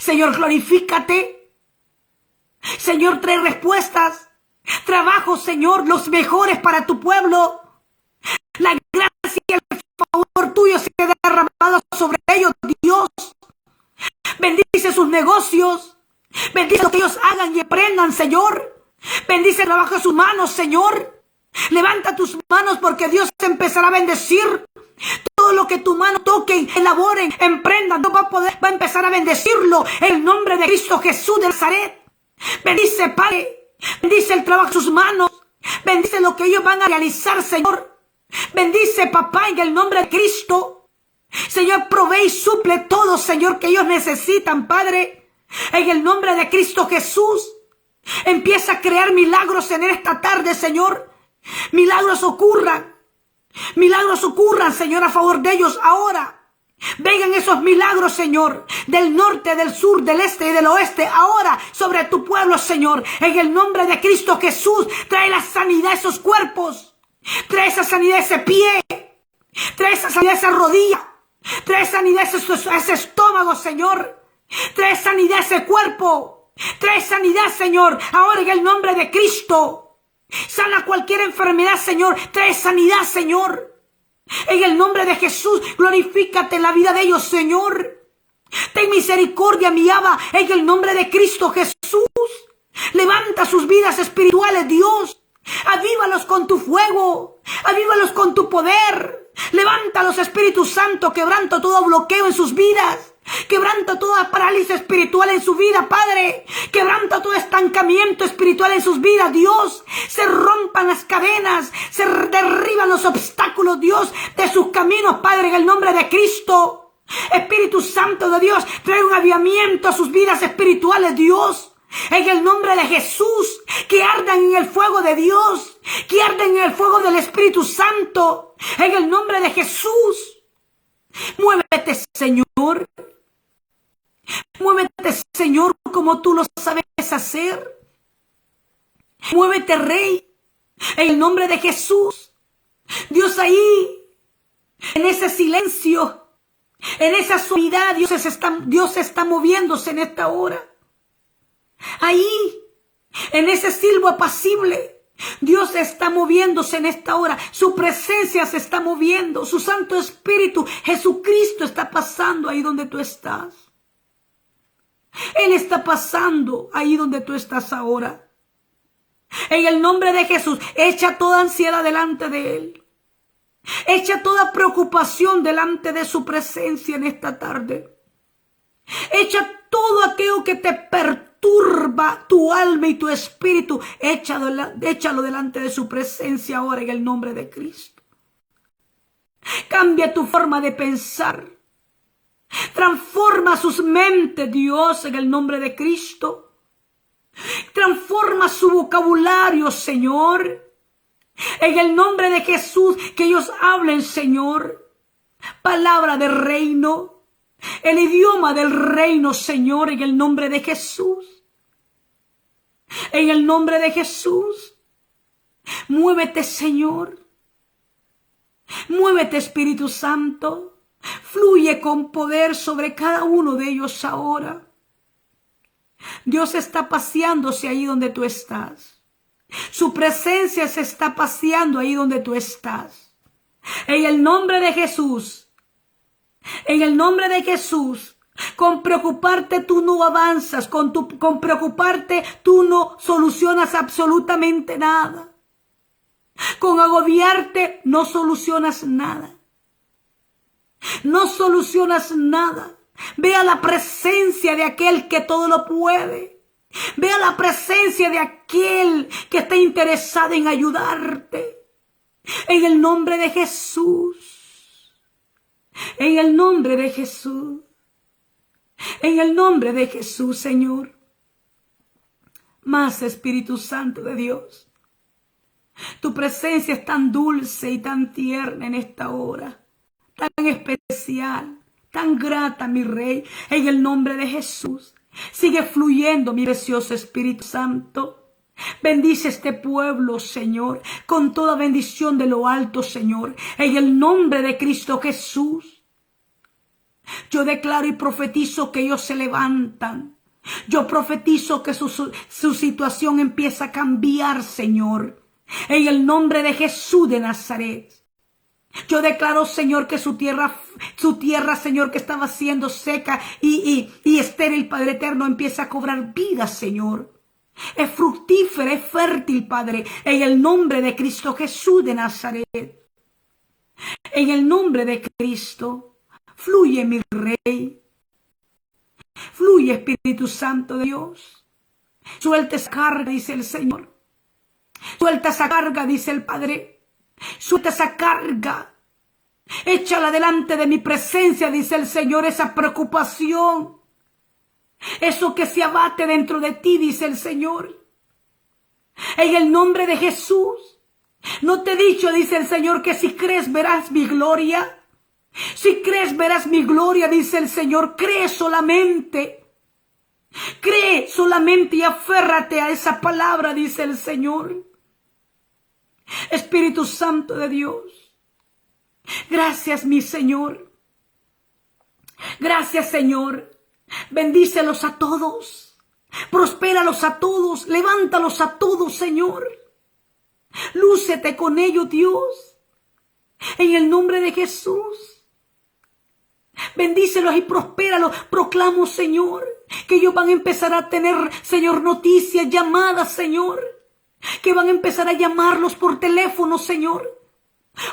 Señor, glorifícate. Señor, trae respuestas, trabajo, Señor, los mejores para tu pueblo. La gracia y el favor tuyo se ha derramado sobre ellos, Dios. Bendice sus negocios, bendice lo que ellos hagan y emprendan, Señor. Bendice el trabajo de sus manos, Señor. Levanta tus manos porque Dios te empezará a bendecir. Todo lo que tu mano toquen, elaboren, emprendan, no va a empezar a bendecirlo en el nombre de Cristo Jesús de Nazaret. Bendice, Padre, bendice el trabajo de sus manos, bendice lo que ellos van a realizar, Señor. Bendice, papá, en el nombre de Cristo. Señor, provee y suple todo, Señor, que ellos necesitan, Padre, en el nombre de Cristo Jesús. Empieza a crear milagros en esta tarde, Señor. Milagros ocurran, Señor, a favor de ellos ahora. Vengan esos milagros, Señor, del norte, del sur, del este y del oeste, ahora sobre tu pueblo, Señor, en el nombre de Cristo Jesús. Trae la sanidad a esos cuerpos, trae esa sanidad a ese pie, trae esa sanidad a esa rodilla, trae sanidad a ese estómago, Señor, trae sanidad a ese cuerpo, trae sanidad, Señor, ahora en el nombre de Cristo. Sana cualquier enfermedad, Señor, trae sanidad, Señor. En el nombre de Jesús, glorifícate en la vida de ellos, Señor. Ten misericordia, mi Abba, en el nombre de Cristo Jesús. Levanta sus vidas espirituales, Dios. Avívalos con tu fuego, avívalos con tu poder. Levántalos, Espíritu Santo, quebranta todo bloqueo en sus vidas. Quebranta toda parálisis espiritual en su vida, Padre. Quebranta todo estancamiento espiritual en sus vidas, Dios. Se rompan las cadenas, se derriban los obstáculos, Dios, de sus caminos, Padre, en el nombre de Cristo. Espíritu Santo de Dios, trae un avivamiento a sus vidas espirituales, Dios. En el nombre de Jesús, que ardan en el fuego de Dios, que ardan en el fuego del Espíritu Santo. En el nombre de Jesús. Muévete, Señor. Muévete, Señor, como tú lo sabes hacer. Muévete, Rey, en el nombre de Jesús. Dios, ahí, en ese silencio, en esa soledad, Dios está moviéndose en esta hora. Ahí, en ese silbo apacible, Dios está moviéndose en esta hora. Su presencia se está moviendo. Su Santo Espíritu, Jesucristo, está pasando ahí donde tú estás. Él está pasando ahí donde tú estás ahora. En el nombre de Jesús, echa toda ansiedad delante de Él. Echa toda preocupación delante de su presencia en esta tarde. Echa todo aquello que te perturba tu alma y tu espíritu. Échalo delante de su presencia ahora en el nombre de Cristo. Cambia tu forma de pensar. Transforma sus mentes, Dios, en el nombre de Cristo. Transforma su vocabulario, Señor. En el nombre de Jesús, que ellos hablen, Señor, palabra del reino, el idioma del reino, Señor, en el nombre de Jesús. En el nombre de Jesús, muévete, Señor. Muévete, Espíritu Santo. Fluye con poder sobre cada uno de ellos ahora. Dios está paseándose ahí donde tú estás. Su presencia se está paseando ahí donde tú estás. En el nombre de Jesús. En el nombre de Jesús. Con preocuparte tú no avanzas. Con preocuparte tú no solucionas absolutamente nada. Con agobiarte no solucionas nada. No solucionas nada. Ve a la presencia de aquel que todo lo puede. Ve a la presencia de aquel que está interesado en ayudarte. En el nombre de Jesús. En el nombre de Jesús. En el nombre de Jesús, Señor. Más Espíritu Santo de Dios. Tu presencia es tan dulce y tan tierna en esta hora. Tan especial, tan grata, mi Rey. En el nombre de Jesús. Sigue fluyendo, mi precioso Espíritu Santo. Bendice este pueblo, Señor, con toda bendición de lo alto, Señor. En el nombre de Cristo Jesús. Yo declaro y profetizo que ellos se levantan. Yo profetizo que su situación empieza a cambiar, Señor. En el nombre de Jesús de Nazaret. Yo declaro, Señor, que su tierra, Señor, que estaba siendo seca y estéril, Padre eterno, empieza a cobrar vida, Señor. Es fructífera, es fértil, Padre, en el nombre de Cristo Jesús de Nazaret. En el nombre de Cristo, fluye, mi Rey. Fluye, Espíritu Santo de Dios. Suelta esa carga, dice el Señor. Suelta esa carga, dice el Padre. Suelta esa carga. Échala delante de mi presencia, dice el Señor, esa preocupación. Eso que se abate dentro de ti, dice el Señor. En el nombre de Jesús. No te he dicho, dice el Señor, que si crees verás mi gloria. Si crees verás mi gloria, dice el Señor. Cree solamente. Cree solamente y aférrate a esa palabra, dice el Señor. Espíritu Santo de Dios. Gracias, mi Señor. Gracias, Señor. Bendícelos a todos. Prospéralos a todos. Levántalos a todos, Señor. Lúcete con ellos, Dios. En el nombre de Jesús. Bendícelos y prospéralos. Proclamo, Señor, que ellos van a empezar a tener, Señor, noticias, llamadas, Señor. Que van a empezar a llamarlos por teléfono, Señor.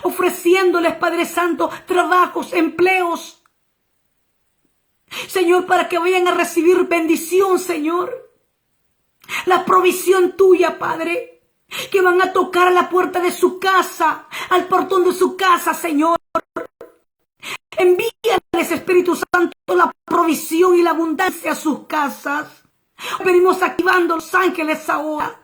Ofreciéndoles, Padre Santo, trabajos, empleos. Señor, para que vayan a recibir bendición, Señor. La provisión tuya, Padre. Que van a tocar a la puerta de su casa, al portón de su casa, Señor. Envíales, Espíritu Santo, la provisión y la abundancia a sus casas. Venimos activando los ángeles ahora.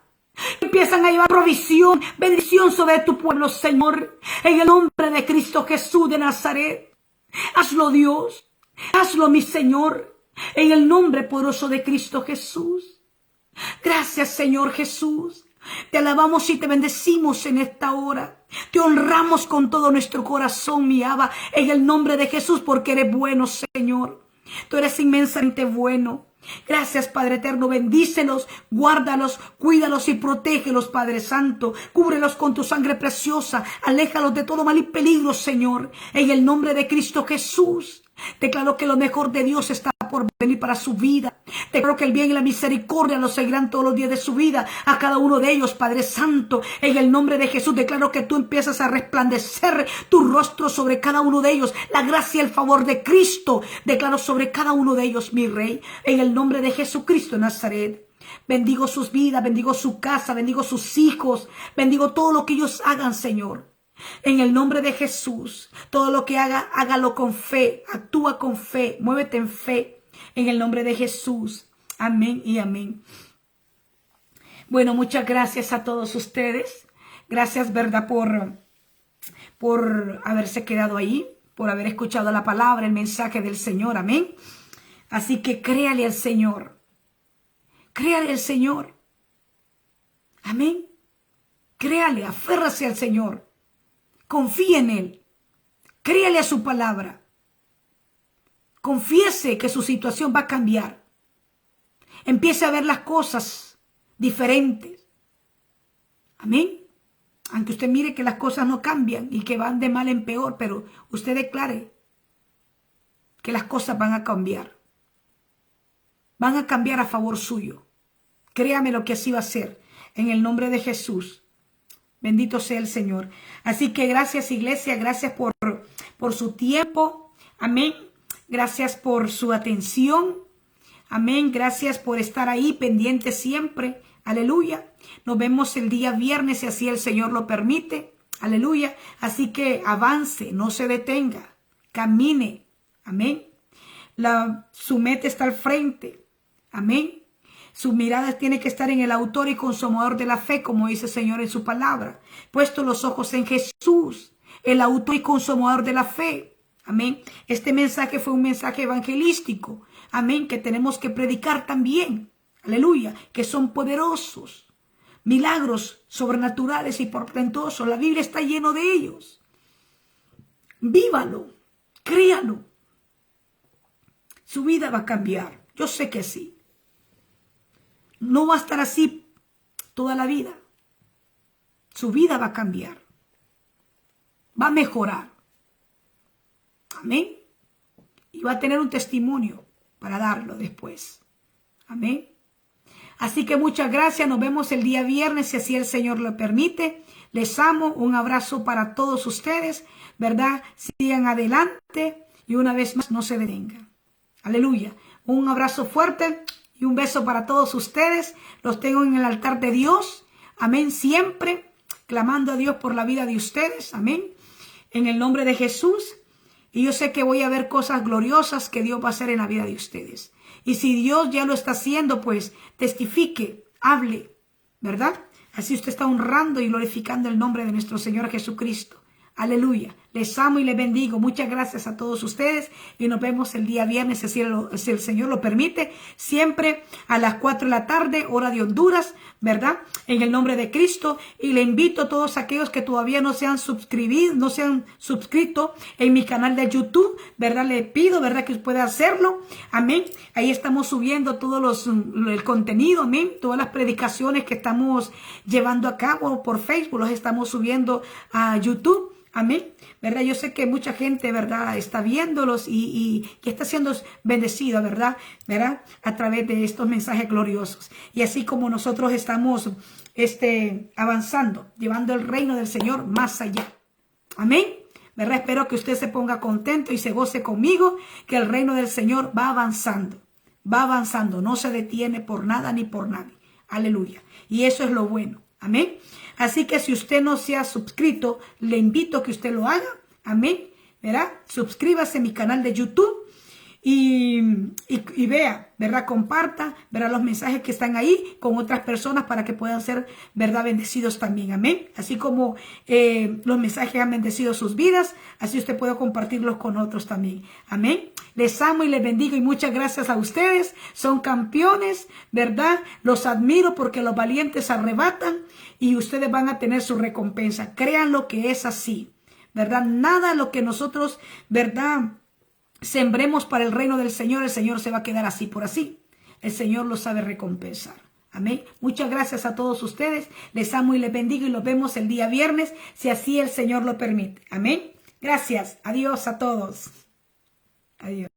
Empiezan a llevar provisión, bendición sobre tu pueblo, Señor. En el nombre de Cristo Jesús de Nazaret. Hazlo, Dios. Hazlo, mi Señor. En el nombre poderoso de Cristo Jesús. Gracias, Señor Jesús. Te alabamos y te bendecimos en esta hora. Te honramos con todo nuestro corazón, mi Abba. En el nombre de Jesús, porque eres bueno, Señor. Tú eres inmensamente bueno. Gracias, Padre eterno, bendícelos, guárdalos, cuídalos y protégelos, Padre Santo. Cúbrelos con tu sangre preciosa, aléjalos de todo mal y peligro, Señor. En el nombre de Cristo Jesús, declaro que lo mejor de Dios está por venir para su vida. Declaro que el bien y la misericordia los seguirán todos los días de su vida a cada uno de ellos, Padre Santo. En el nombre de Jesús declaro que tú empiezas a resplandecer tu rostro sobre cada uno de ellos. La gracia y el favor de Cristo declaro sobre cada uno de ellos, mi Rey. En el nombre de Jesucristo de Nazaret. Bendigo sus vidas, bendigo su casa, bendigo sus hijos, bendigo todo lo que ellos hagan, Señor. En el nombre de Jesús, todo lo que haga, hágalo con fe, actúa con fe, muévete en fe, en el nombre de Jesús. Amén y amén. Bueno, muchas gracias a todos ustedes. Gracias, ¿verdad? Por haberse quedado ahí, por haber escuchado la palabra, el mensaje del Señor. Amén. Así que créale al Señor. Créale al Señor. Amén. Créale, aférrase al Señor. Confíe en Él. Créale a su palabra. Confiese que su situación va a cambiar. Empiece a ver las cosas diferentes. Amén. Aunque usted mire que las cosas no cambian y que van de mal en peor, pero usted declare que las cosas van a cambiar. Van a cambiar a favor suyo. Créame lo que así va a ser. En el nombre de Jesús. Bendito sea el Señor. Así que gracias, iglesia. Gracias por su tiempo. Amén. Gracias por su atención. Amén. Gracias por estar ahí pendiente siempre. Aleluya. Nos vemos el día viernes si así el Señor lo permite. Aleluya. Así que avance, no se detenga. Camine. Amén. Su meta está al frente. Amén. Su mirada tiene que estar en el autor y consumador de la fe, como dice el Señor en su palabra. Puesto los ojos en Jesús, el autor y consumador de la fe. Amén. Este mensaje fue un mensaje evangelístico. Amén. Que tenemos que predicar también. Aleluya. Que son poderosos. Milagros sobrenaturales y portentosos. La Biblia está lleno de ellos. Vívalo. Créalo. Su vida va a cambiar. Yo sé que sí. No va a estar así toda la vida. Su vida va a cambiar. Va a mejorar. Amén. Y va a tener un testimonio para darlo después. Amén. Así que muchas gracias. Nos vemos el día viernes, si así el Señor lo permite. Les amo. Un abrazo para todos ustedes. ¿Verdad? Sigan adelante. Y una vez más, no se detengan. Aleluya. Un abrazo fuerte. Y un beso para todos ustedes. Los tengo en el altar de Dios. Amén. Siempre clamando a Dios por la vida de ustedes. Amén. En el nombre de Jesús. Y yo sé que voy a ver cosas gloriosas que Dios va a hacer en la vida de ustedes. Y si Dios ya lo está haciendo, pues testifique, hable. ¿Verdad? Así usted está honrando y glorificando el nombre de nuestro Señor Jesucristo. Aleluya. Les amo y les bendigo. Muchas gracias a todos ustedes. Y nos vemos el día viernes, si el Señor lo permite. Siempre a las 4 de la tarde, hora de Honduras. ¿Verdad? En el nombre de Cristo. Y le invito a todos aquellos que todavía no se han suscrito en mi canal de YouTube. ¿Verdad? Le pido, ¿verdad? Que pueda hacerlo. Amén. Ahí estamos subiendo el contenido. Amén. Todas las predicaciones que estamos llevando a cabo por Facebook. Los estamos subiendo a YouTube. Amén, ¿verdad? Yo sé que mucha gente, ¿verdad? Está viéndolos y está siendo bendecida, ¿verdad? A través de estos mensajes gloriosos. Y así como nosotros estamos avanzando, llevando el reino del Señor más allá. Amén, ¿verdad? Espero que usted se ponga contento y se goce conmigo, que el reino del Señor va avanzando, no se detiene por nada ni por nadie. Aleluya. Y eso es lo bueno. Amén. Así que si usted no se ha suscrito, le invito a que usted lo haga. Amén. ¿Verdad? Suscríbase a mi canal de YouTube y vea, ¿verdad? Comparta, ¿verdad? Los mensajes que están ahí con otras personas para que puedan ser, ¿verdad? Bendecidos también. Amén. Así como los mensajes han bendecido sus vidas, así usted puede compartirlos con otros también. Amén. Les amo y les bendigo y muchas gracias a ustedes. Son campeones, ¿verdad? Los admiro porque los valientes arrebatan y ustedes van a tener su recompensa. Créanlo que es así, ¿verdad? Nada lo que nosotros, ¿verdad? Sembremos para el reino del Señor, el Señor se va a quedar así por así. El Señor lo sabe recompensar. Amén. Muchas gracias a todos ustedes. Les amo y les bendigo y los vemos el día viernes, si así el Señor lo permite. Amén. Gracias. Adiós a todos. Adiós.